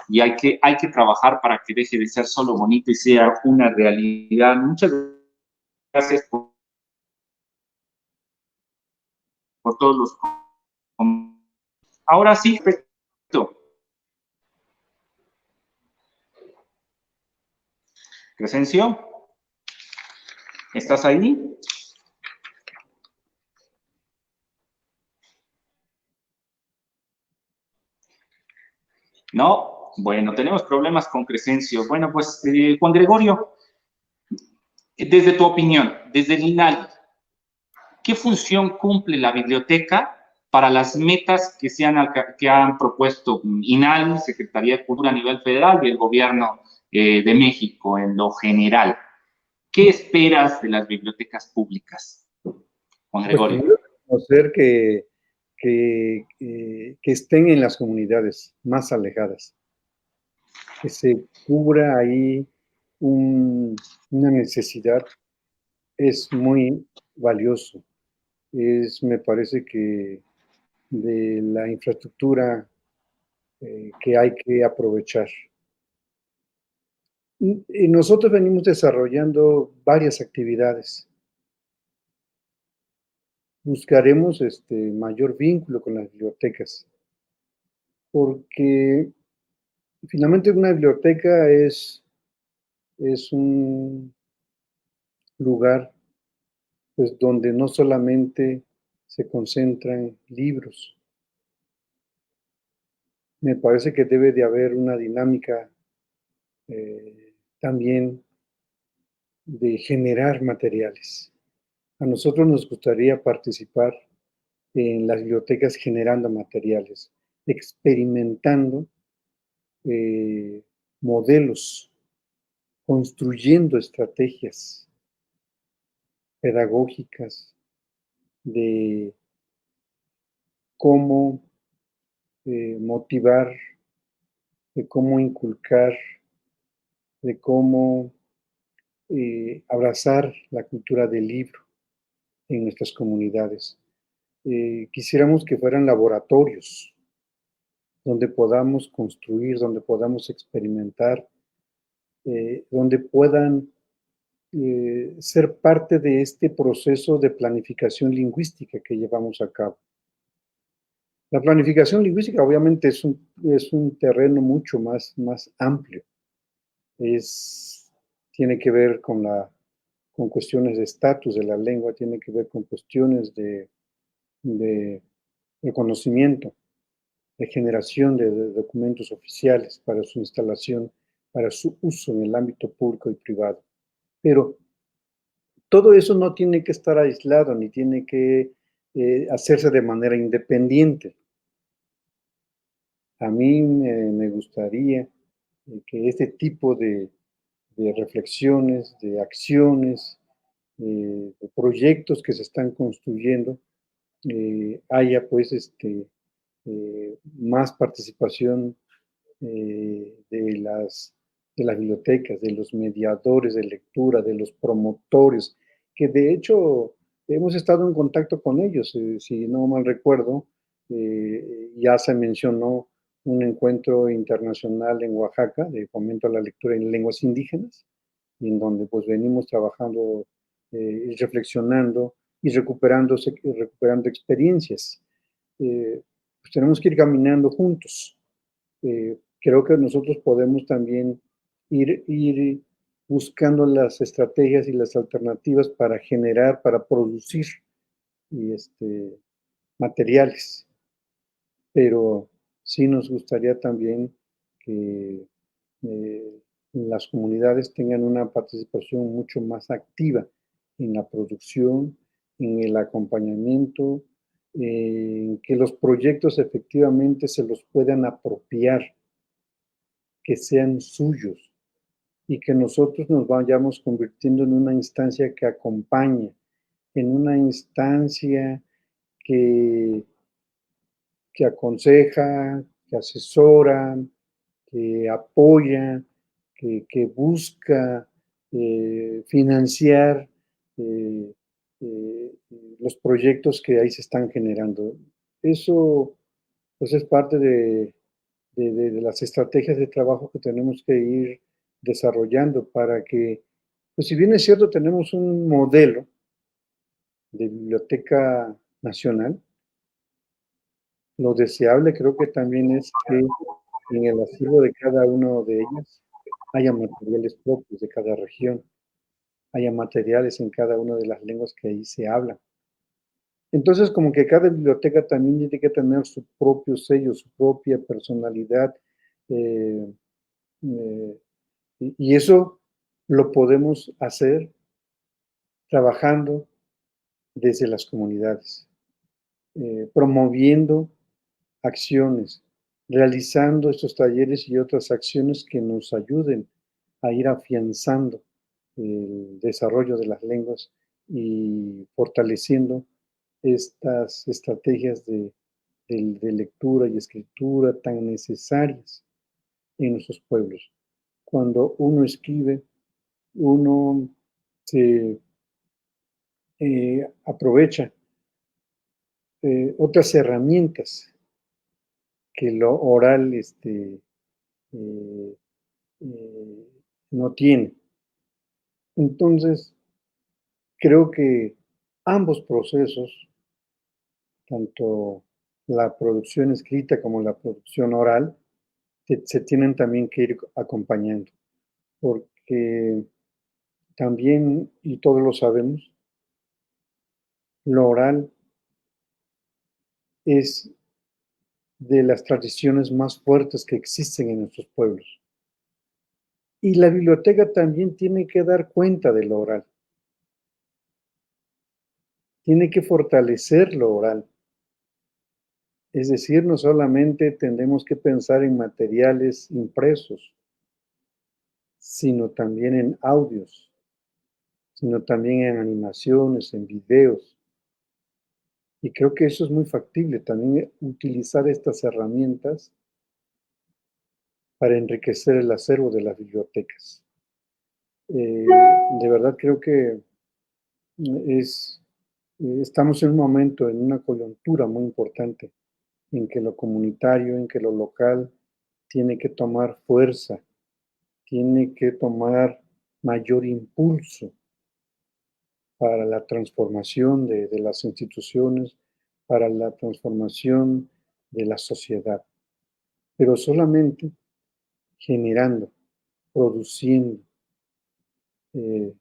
y hay que trabajar para que deje de ser solo bonito y sea una realidad. Muchas gracias por todos los comentarios. Ahora sí, perfecto. Crescencio, ¿estás ahí? No, bueno, tenemos problemas con Crescencio. Bueno, pues, Juan Gregorio, desde tu opinión, desde el INALI, ¿qué función cumple la biblioteca para las metas que han propuesto INALI, Secretaría de Cultura a nivel federal y el Gobierno de México en lo general? ¿Qué esperas de las bibliotecas públicas, Juan Gregorio? Pues conocer que estén en las comunidades más alejadas, que se cubra ahí una necesidad, es muy valioso. Me parece que de la infraestructura que hay que aprovechar. Y nosotros venimos desarrollando varias actividades. Buscaremos mayor vínculo con las bibliotecas, porque finalmente una biblioteca es un lugar pues, donde no solamente se concentran libros. Me parece que debe de haber una dinámica también de generar materiales. A nosotros nos gustaría participar en las bibliotecas generando materiales, experimentando modelos, construyendo estrategias pedagógicas de cómo motivar, de cómo inculcar, de cómo abrazar la cultura del libro en nuestras comunidades. Quisiéramos que fueran laboratorios donde podamos construir, donde podamos experimentar, donde puedan ser parte de este proceso de planificación lingüística que llevamos a cabo. La planificación lingüística obviamente es un terreno mucho más amplio. Tiene que ver con cuestiones de estatus de la lengua, tiene que ver con cuestiones de reconocimiento, de generación de documentos oficiales para su instalación, para su uso en el ámbito público y privado. Pero todo eso no tiene que estar aislado, ni tiene que hacerse de manera independiente. a mí me gustaría que este tipo de reflexiones, de acciones, de proyectos que se están construyendo, haya pues más participación de las bibliotecas, de los mediadores de lectura, de los promotores, que de hecho hemos estado en contacto con ellos. Si no mal recuerdo, ya se mencionó un encuentro internacional en Oaxaca de fomento a la lectura en lenguas indígenas, en donde pues venimos trabajando y reflexionando y recuperando experiencias. Pues tenemos que ir caminando juntos. Creo que nosotros podemos también ir buscando las estrategias y las alternativas para generar, para producir y materiales, pero sí nos gustaría también que las comunidades tengan una participación mucho más activa en la producción, en el acompañamiento, en que los proyectos efectivamente se los puedan apropiar, que sean suyos y que nosotros nos vayamos convirtiendo en una instancia que acompaña, en una instancia que, que aconseja, que asesora, que apoya, que busca financiar los proyectos que ahí se están generando. Eso pues es parte de las estrategias de trabajo que tenemos que ir desarrollando para que, pues si bien es cierto, tenemos un modelo de biblioteca nacional, lo deseable creo que también es que en el acervo de cada uno de ellas haya materiales propios de cada región, haya materiales en cada una de las lenguas que ahí se hablan. Entonces, como que cada biblioteca también tiene que tener su propio sello, su propia personalidad, eh, eh, y eso lo podemos hacer trabajando desde las comunidades, promoviendo acciones, realizando estos talleres y otras acciones que nos ayuden a ir afianzando el desarrollo de las lenguas y fortaleciendo estas estrategias de lectura y escritura tan necesarias en nuestros pueblos. Cuando uno escribe, uno se aprovecha otras herramientas que lo oral eh, eh, no tiene. Entonces, creo que ambos procesos, tanto la producción escrita como la producción oral, se tienen también que ir acompañando, porque también, y todos lo sabemos, lo oral es de las tradiciones más fuertes que existen en nuestros pueblos. Y la biblioteca también tiene que dar cuenta de lo oral. Tiene que fortalecer lo oral. Es decir, no solamente tendremos que pensar en materiales impresos, sino también en audios, sino también en animaciones, en videos. Y creo que eso es muy factible, también utilizar estas herramientas para enriquecer el acervo de las bibliotecas. De verdad creo que estamos en un momento, en una coyuntura muy importante, en que lo comunitario, en que lo local tiene que tomar fuerza, tiene que tomar mayor impulso para la transformación de las instituciones, para la transformación de la sociedad, pero solamente generando, produciendo eh,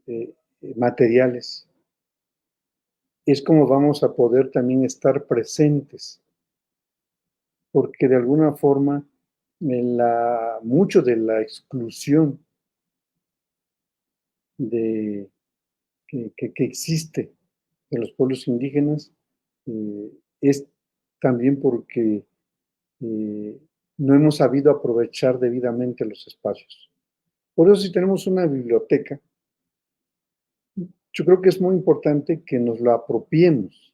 eh, materiales, es como vamos a poder también estar presentes, porque de alguna forma mucho de la exclusión de, que existe en los pueblos indígenas es también porque no hemos sabido aprovechar debidamente los espacios. Por eso, si tenemos una biblioteca, yo creo que es muy importante que nos lo apropiemos,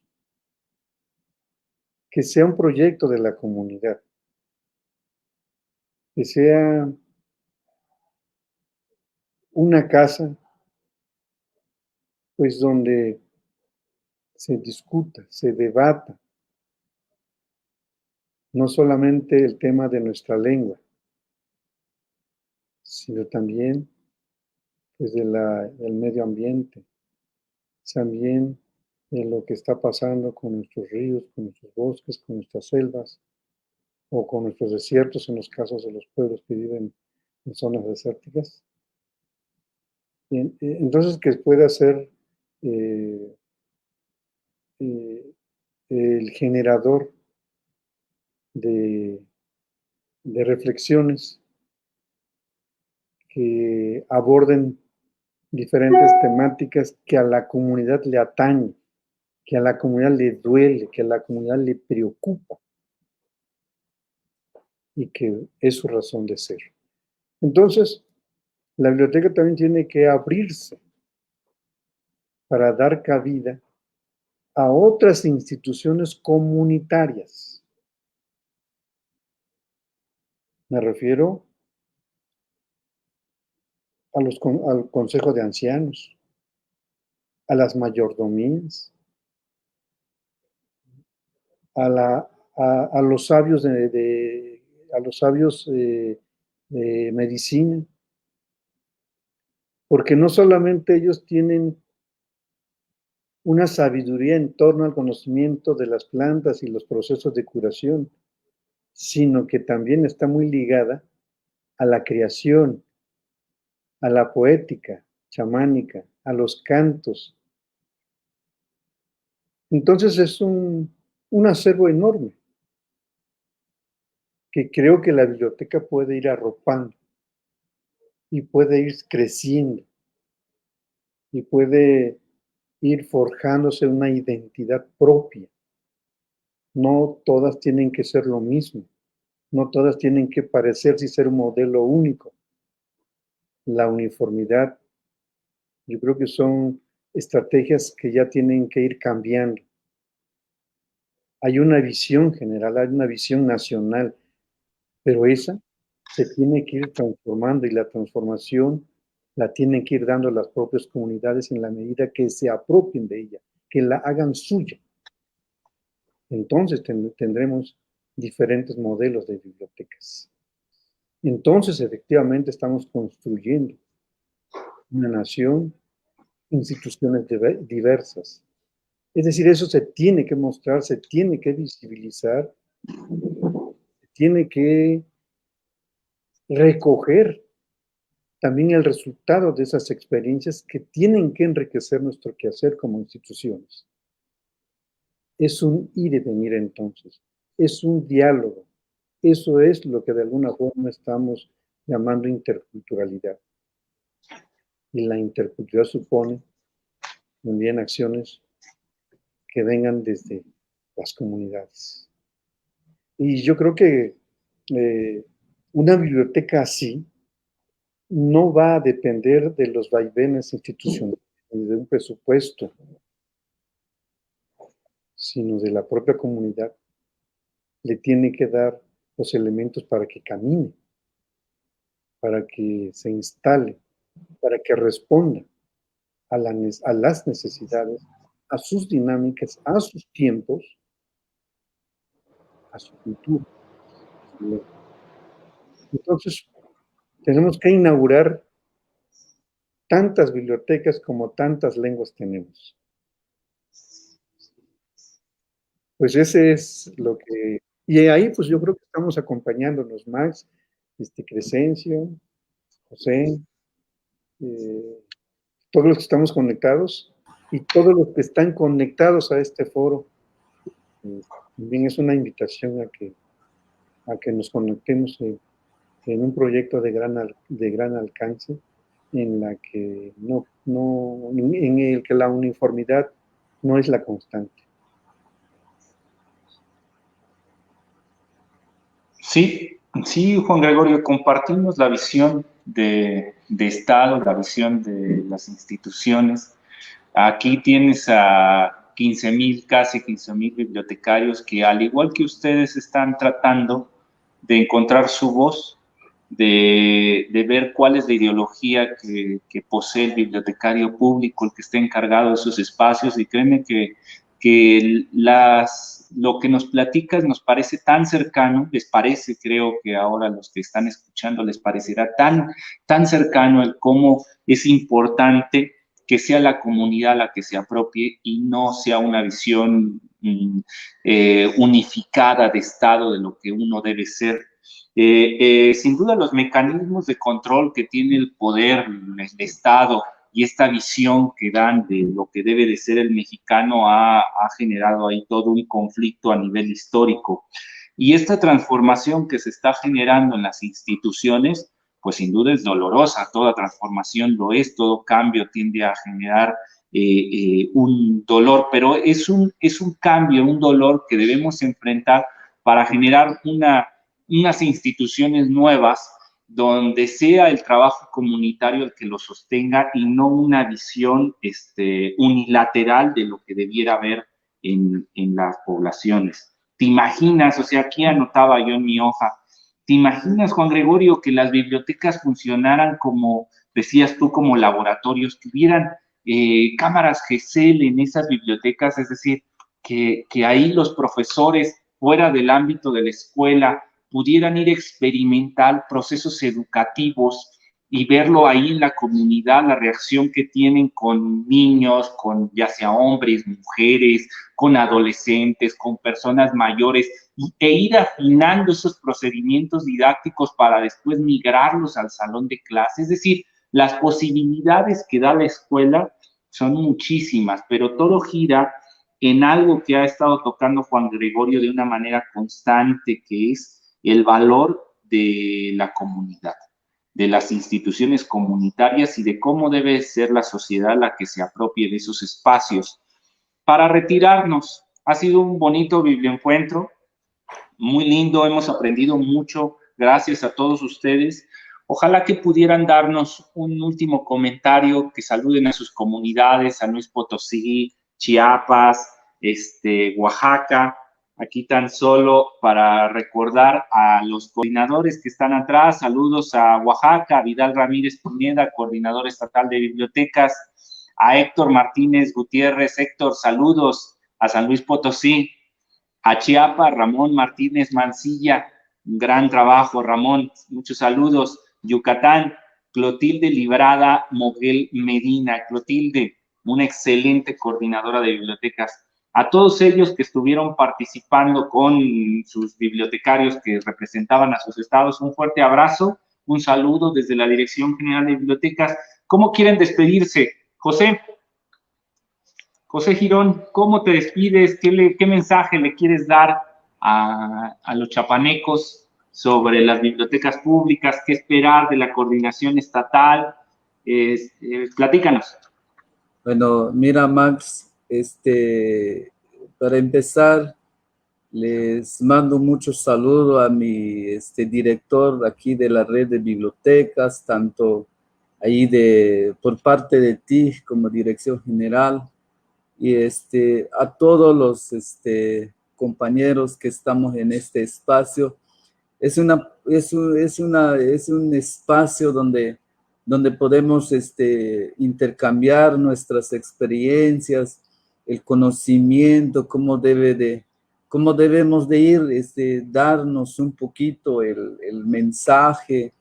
que sea un proyecto de la comunidad, que sea una casa, pues donde se discuta, se debata, no solamente el tema de nuestra lengua, sino también pues, del medio ambiente, también de lo que está pasando con nuestros ríos, con nuestros bosques, con nuestras selvas, o con nuestros desiertos en los casos de los pueblos que viven en zonas desérticas. Entonces, que pueda ser el generador de reflexiones que aborden diferentes temáticas que a la comunidad le atañen, que a la comunidad le duele, que a la comunidad le preocupa y que es su razón de ser. Entonces, la biblioteca también tiene que abrirse para dar cabida a otras instituciones comunitarias. Me refiero al Consejo de Ancianos, a las mayordomías, a los sabios de medicina, porque no solamente ellos tienen una sabiduría en torno al conocimiento de las plantas y los procesos de curación, sino que también está muy ligada a la creación, a la poética chamánica, a los cantos. Entonces es un acervo enorme que creo que la biblioteca puede ir arropando y puede ir creciendo y puede ir forjándose una identidad propia. No todas tienen que ser lo mismo, no todas tienen que parecerse y ser un modelo único. La uniformidad, yo creo que son estrategias que ya tienen que ir cambiando. Hay una visión general, hay una visión nacional, pero esa se tiene que ir transformando y la transformación la tienen que ir dando las propias comunidades en la medida que se apropien de ella, que la hagan suya. Entonces tendremos diferentes modelos de bibliotecas. Entonces, efectivamente, estamos construyendo una nación, instituciones diversas. Es decir, eso se tiene que mostrar, se tiene que visibilizar, se tiene que recoger también el resultado de esas experiencias que tienen que enriquecer nuestro quehacer como instituciones. Es un ir y venir entonces, es un diálogo. Eso es lo que de alguna forma estamos llamando interculturalidad. Y la interculturalidad supone también acciones que vengan desde las comunidades. Y yo creo que una biblioteca así no va a depender de los vaivenes institucionales, ni de un presupuesto, sino de la propia comunidad. Le tiene que dar los elementos para que camine, para que se instale, para que responda a las necesidades, a sus dinámicas, a sus tiempos, a su cultura. Entonces, tenemos que inaugurar tantas bibliotecas como tantas lenguas tenemos. Pues ese es lo que... Y ahí, pues yo creo que estamos acompañándonos más, Crescencio, José, todos los que estamos conectados y todos los que están conectados a este foro. También es una invitación a que nos conectemos en un proyecto de gran alcance, en la que en el que la uniformidad no es la constante. Sí, sí, Juan Gregorio, compartimos la visión de Estado, la visión de las instituciones. Aquí tienes a 15,000, casi 15,000 bibliotecarios que, al igual que ustedes, están tratando de encontrar su voz, de ver cuál es la ideología que posee el bibliotecario público, el que esté encargado de esos espacios. Y créeme que lo que nos platicas nos parece tan cercano, les parece, creo que ahora a los que están escuchando les parecerá tan cercano el cómo es importante que sea la comunidad la que se apropie y no sea una visión unificada de Estado de lo que uno debe ser. Sin duda, los mecanismos de control que tiene el poder, el Estado y esta visión que dan de lo que debe de ser el mexicano ha generado ahí todo un conflicto a nivel histórico. Y esta transformación que se está generando en las instituciones, pues sin duda es dolorosa. Toda transformación lo es, todo cambio tiende a generar un dolor, pero es un cambio, un dolor que debemos enfrentar para generar unas instituciones nuevas donde sea el trabajo comunitario el que lo sostenga y no una visión unilateral de lo que debiera haber en las poblaciones. ¿Te imaginas? O sea, aquí anotaba yo en mi hoja, ¿te imaginas, Juan Gregorio, que las bibliotecas funcionaran como, decías tú, como laboratorios, que hubieran cámaras GESEL en esas bibliotecas? Es decir, que ahí los profesores, fuera del ámbito de la escuela, pudieran ir a experimentar procesos educativos y verlo ahí en la comunidad, la reacción que tienen con niños, con ya sea hombres, mujeres, con adolescentes, con personas mayores, e ir afinando esos procedimientos didácticos para después migrarlos al salón de clase. Es decir, las posibilidades que da la escuela son muchísimas, pero todo gira en algo que ha estado tocando Juan Gregorio de una manera constante, que es el valor de la comunidad, de las instituciones comunitarias y de cómo debe ser la sociedad la que se apropie de esos espacios. Para retirarnos, ha sido un bonito biblioencuentro, muy lindo, hemos aprendido mucho, gracias a todos ustedes. Ojalá que pudieran darnos un último comentario, que saluden a sus comunidades, San Luis Potosí, Chiapas, Oaxaca. Aquí tan solo para recordar a los coordinadores que están atrás, saludos a Oaxaca, a Vidal Ramírez Pineda, coordinador estatal de bibliotecas, a Héctor Martínez Gutiérrez. Héctor, saludos. A San Luis Potosí, a Chiapas, Ramón Martínez Mancilla, un gran trabajo, Ramón, muchos saludos. Yucatán, Clotilde Librada Moguel Medina. Clotilde, una excelente coordinadora de bibliotecas. A todos ellos que estuvieron participando con sus bibliotecarios que representaban a sus estados, un fuerte abrazo, un saludo desde la Dirección General de Bibliotecas. ¿Cómo quieren despedirse? José Girón, ¿cómo te despides? ¿Qué mensaje le quieres dar a los chapanecos sobre las bibliotecas públicas? ¿Qué esperar de la coordinación estatal? Platícanos. Bueno, mira, Max, para empezar, les mando muchos saludos a mi director aquí de la red de bibliotecas, tanto ahí por parte de ti como dirección general, y a todos los compañeros que estamos en este espacio. Es un espacio donde podemos intercambiar nuestras experiencias, el conocimiento, cómo debemos de ir, darnos un poquito el mensaje,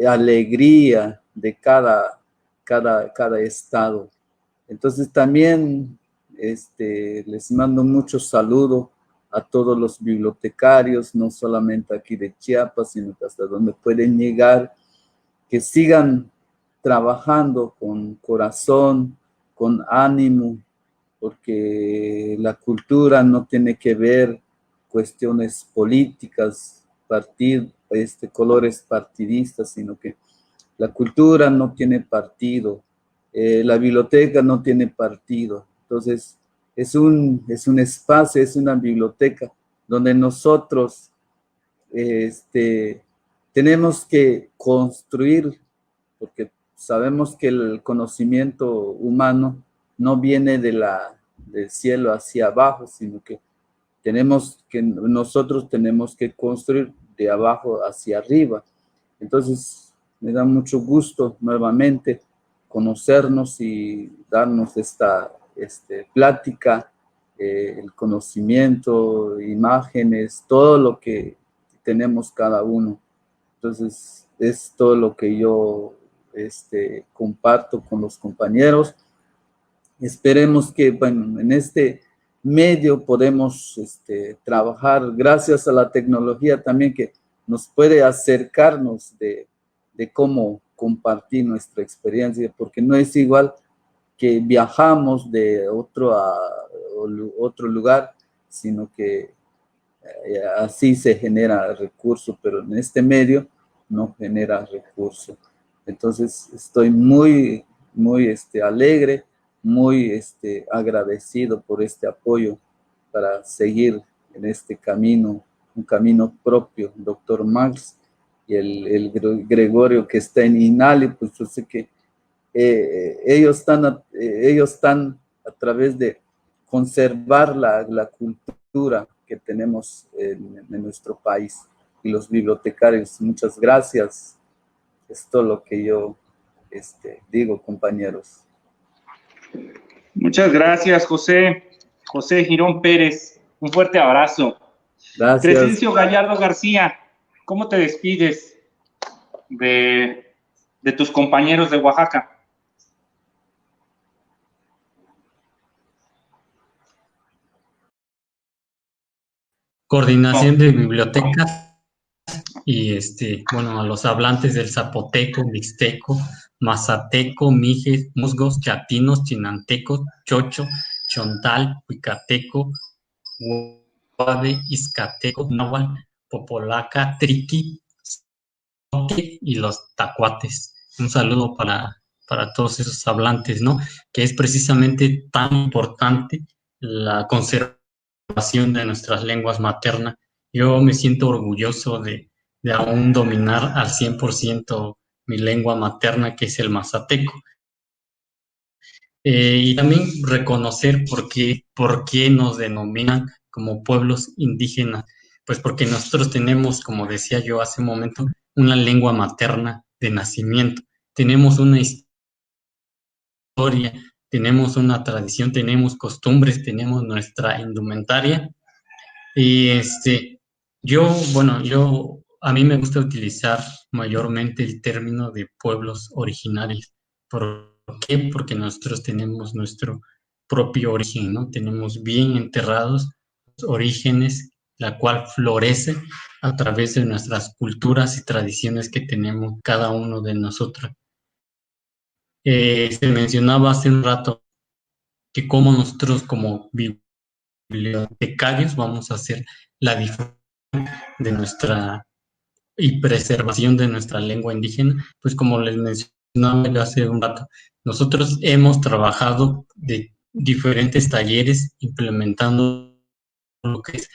alegría de cada estado. Entonces también les mando muchos saludos a todos los bibliotecarios, no solamente aquí de Chiapas, sino que hasta donde pueden llegar, que sigan trabajando con corazón, con ánimo, porque la cultura no tiene que ver cuestiones políticas, colores partidistas, sino que la cultura no tiene partido, la biblioteca no tiene partido. Entonces, es un espacio, es una biblioteca donde nosotros tenemos que construir, porque sabemos que el conocimiento humano no viene del cielo hacia abajo, sino que nosotros tenemos que construir de abajo hacia arriba. Entonces, me da mucho gusto nuevamente conocernos y darnos esta plática, el conocimiento, imágenes, todo lo que tenemos cada uno. Entonces, es todo lo que yo comparto con los compañeros. Esperemos que, bueno, en este medio podemos trabajar gracias a la tecnología también, que nos puede acercarnos de cómo compartir nuestra experiencia, porque no es igual que viajamos de otro lugar, sino que así se genera recursos, pero en este medio no genera recursos. Entonces estoy muy, muy alegre, muy agradecido por este apoyo para seguir en este camino, un camino propio, doctor Max y el Gregorio que está en INALI, pues yo sé que ellos están a través de conservar la cultura que tenemos en nuestro país, y los bibliotecarios. Muchas gracias. Es todo lo que yo digo, compañeros. Muchas gracias, José Girón Pérez. Un fuerte abrazo. Gracias. Crescencio Gallardo García, ¿cómo te despides de tus compañeros de Oaxaca? Coordinación de bibliotecas y bueno, a los hablantes del zapoteco, mixteco, mazateco, mijes, musgos, chatinos, chinantecos, chocho, chontal, huicateco, guave, izcateco, náhuatl, popolaca, triqui, y los tacuates. Un saludo para todos esos hablantes, ¿no? Que es precisamente tan importante la conservación de nuestras lenguas maternas. Yo me siento orgulloso de aún dominar al 100% mi lengua materna, que es el mazateco. Y también reconocer por qué nos denominan como pueblos indígenas. Pues porque nosotros tenemos, como decía yo hace un momento, una lengua materna de nacimiento. Tenemos una historia, tenemos una tradición, tenemos costumbres, tenemos nuestra indumentaria. Y a mí me gusta utilizar mayormente el término de pueblos originarios. ¿Por qué? Porque nosotros tenemos nuestro propio origen, ¿no? Tenemos bien enterrados los orígenes, la cual florece a través de nuestras culturas y tradiciones que tenemos cada uno de nosotros. Se mencionaba hace un rato que como nosotros como bibliotecarios vamos a hacer la difusión de nuestra y preservación de nuestra lengua indígena, pues como les mencionaba yo hace un rato, nosotros hemos trabajado de diferentes talleres implementando lo que es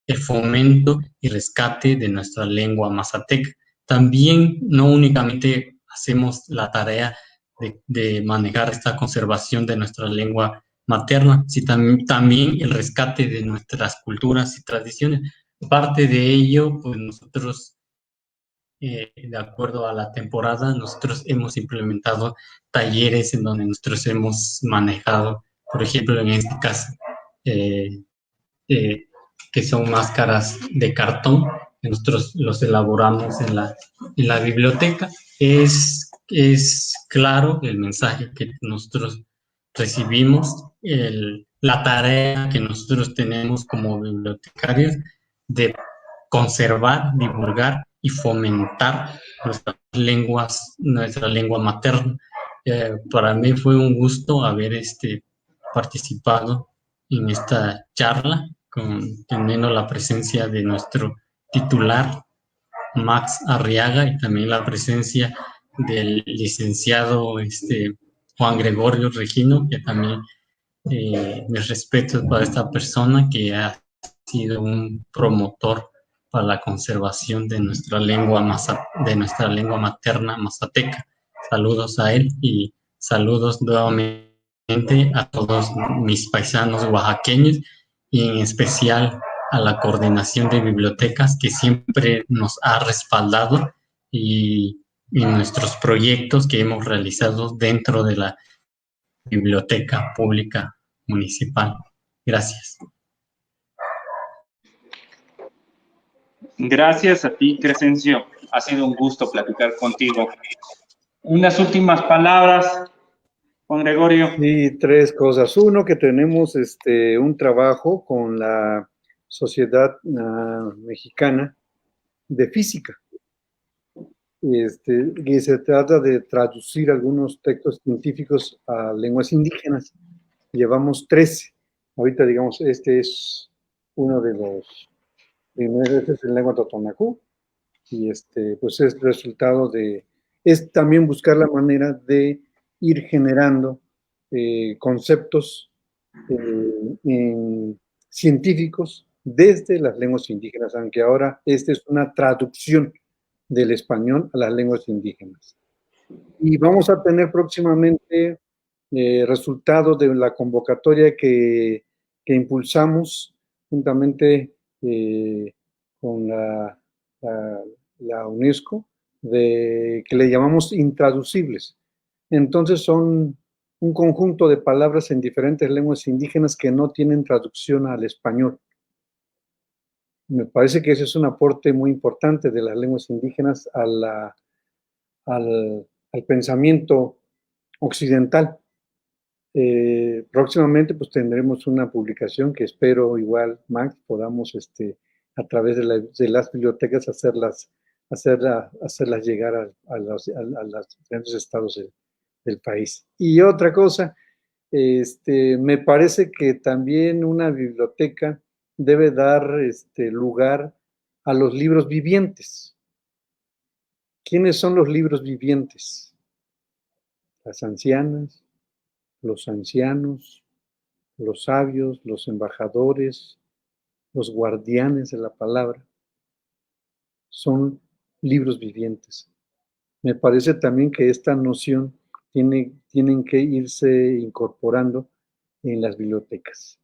el fomento y rescate de nuestra lengua mazateca. También no únicamente hacemos la tarea de manejar esta conservación de nuestra lengua materna, sino también el rescate de nuestras culturas y tradiciones. Parte de ello, pues nosotros, de acuerdo a la temporada, nosotros hemos implementado talleres en donde nosotros hemos manejado, por ejemplo, en este caso, que son máscaras de cartón, que nosotros los elaboramos en la biblioteca. Es claro el mensaje que nosotros recibimos, la tarea que nosotros tenemos como bibliotecarios de conservar, divulgar y fomentar nuestra lengua materna. Para mí fue un gusto haber participado en esta charla, teniendo la presencia de nuestro titular, Max Arriaga, y también la presencia del licenciado Juan Gregorio Regino, que también mis respetos para esta persona que ha sido un promotor para la conservación de nuestra lengua materna mazateca. Saludos a él y saludos nuevamente a todos mis paisanos oaxaqueños y en especial a la Coordinación de Bibliotecas que siempre nos ha respaldado y nuestros proyectos que hemos realizado dentro de la Biblioteca Pública Municipal. Gracias. Gracias a ti, Crescencio. Ha sido un gusto platicar contigo. Unas últimas palabras, Juan Gregorio. Sí, tres cosas. Uno, que tenemos un trabajo con la Sociedad Mexicana de Física. Que se trata de traducir algunos textos científicos a lenguas indígenas. Llevamos 13. Ahorita, digamos, este es uno de los primeros, este es en lengua totonacú, y pues es resultado es también buscar la manera de ir generando conceptos científicos desde las lenguas indígenas, aunque ahora esta es una traducción del español a las lenguas indígenas. Y vamos a tener próximamente resultado de la convocatoria que impulsamos juntamente con la UNESCO, que le llamamos intraducibles. Entonces son un conjunto de palabras en diferentes lenguas indígenas que no tienen traducción al español. Me parece que ese es un aporte muy importante de las lenguas indígenas al pensamiento occidental. Próximamente pues tendremos una publicación que espero igual, Max, podamos a través de las bibliotecas hacerlas llegar a los diferentes estados del país. Y otra cosa, me parece que también una biblioteca debe dar lugar a los libros vivientes. ¿Quiénes son los libros vivientes? Las ancianas, los ancianos, los sabios, los embajadores, los guardianes de la palabra. Son libros vivientes. Me parece también que esta noción tienen que irse incorporando en las bibliotecas.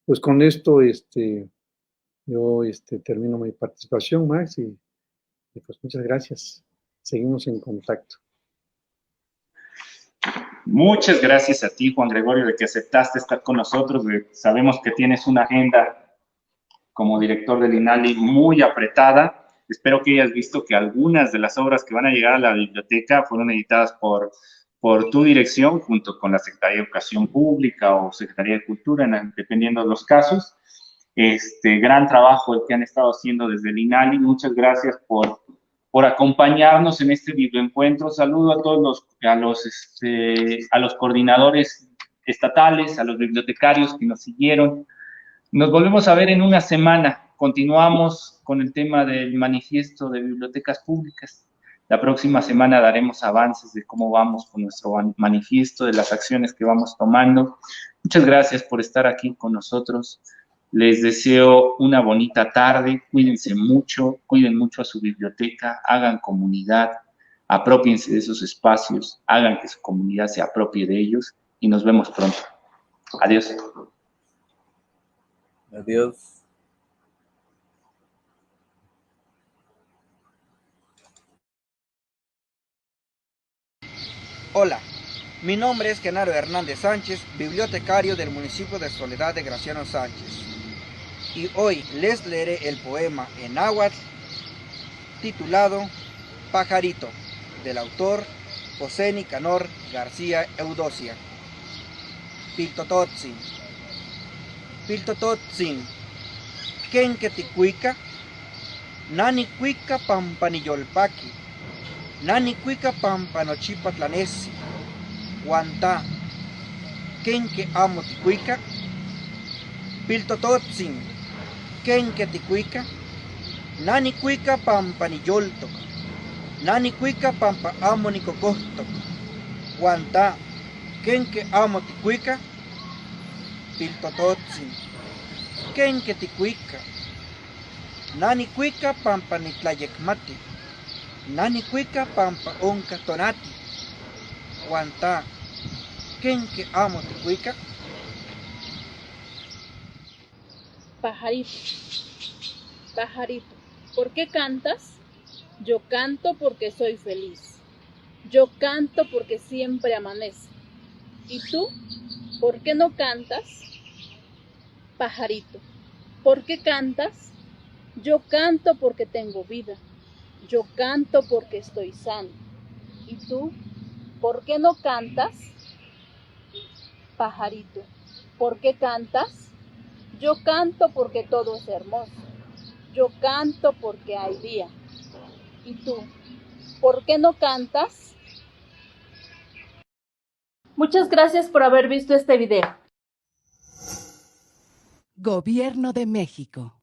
Pues con esto yo termino mi participación, Max, y pues muchas gracias. Seguimos en contacto. Muchas gracias a ti, Juan Gregorio, de que aceptaste estar con nosotros. Sabemos que tienes una agenda como director del INALI muy apretada. Espero que hayas visto que algunas de las obras que van a llegar a la biblioteca fueron editadas por tu dirección, junto con la Secretaría de Educación Pública o Secretaría de Cultura, dependiendo de los casos. Gran trabajo el que han estado haciendo desde el INALI. Muchas gracias por acompañarnos en este biblioencuentro. Saludo a todos a los coordinadores estatales, a los bibliotecarios que nos siguieron. Nos volvemos a ver en una semana. Continuamos con el tema del manifiesto de bibliotecas públicas. La próxima semana daremos avances de cómo vamos con nuestro manifiesto, de las acciones que vamos tomando. Muchas gracias por estar aquí con nosotros. Les deseo una bonita tarde. Cuídense mucho, cuiden mucho a su biblioteca, hagan comunidad, aprópiense de esos espacios, hagan que su comunidad se apropie de ellos y nos vemos pronto. Adiós. Adiós. Hola, mi nombre es Genaro Hernández Sánchez, bibliotecario del municipio de Soledad de Graciano Sánchez. Y hoy les leeré el poema en náhuatl titulado Pajarito, del autor José Nicanor García Eudocia. Piltototzin. Piltototzin. Kenqueticuica. Nani cuica pampanillolpaqui. Nani cuica pampanochipatlanesi. Guantá. Kenque amo ticuica. Piltototzin. Kenque ticuica. Nani cuica pampanilloltoc. Nani cuica pampa amo nicocostoc. Guantá. Kenque amo ticuica. Piltototzin. Kenque ticuica. Nani cuica pampa nitlayekmati. Nani cuica pampa onca tonati. Guanta. ¿Quién que amo te cuica? Pajarito, pajarito, ¿por qué cantas? Yo canto porque soy feliz. Yo canto porque siempre amanece. ¿Y tú? ¿Por qué no cantas? Pajarito, ¿por qué cantas? Yo canto porque tengo vida. Yo canto porque estoy sano. ¿Y tú? ¿Por qué no cantas? Pajarito, ¿por qué cantas? Yo canto porque todo es hermoso. Yo canto porque hay día. ¿Y tú? ¿Por qué no cantas? Muchas gracias por haber visto este video. Gobierno de México.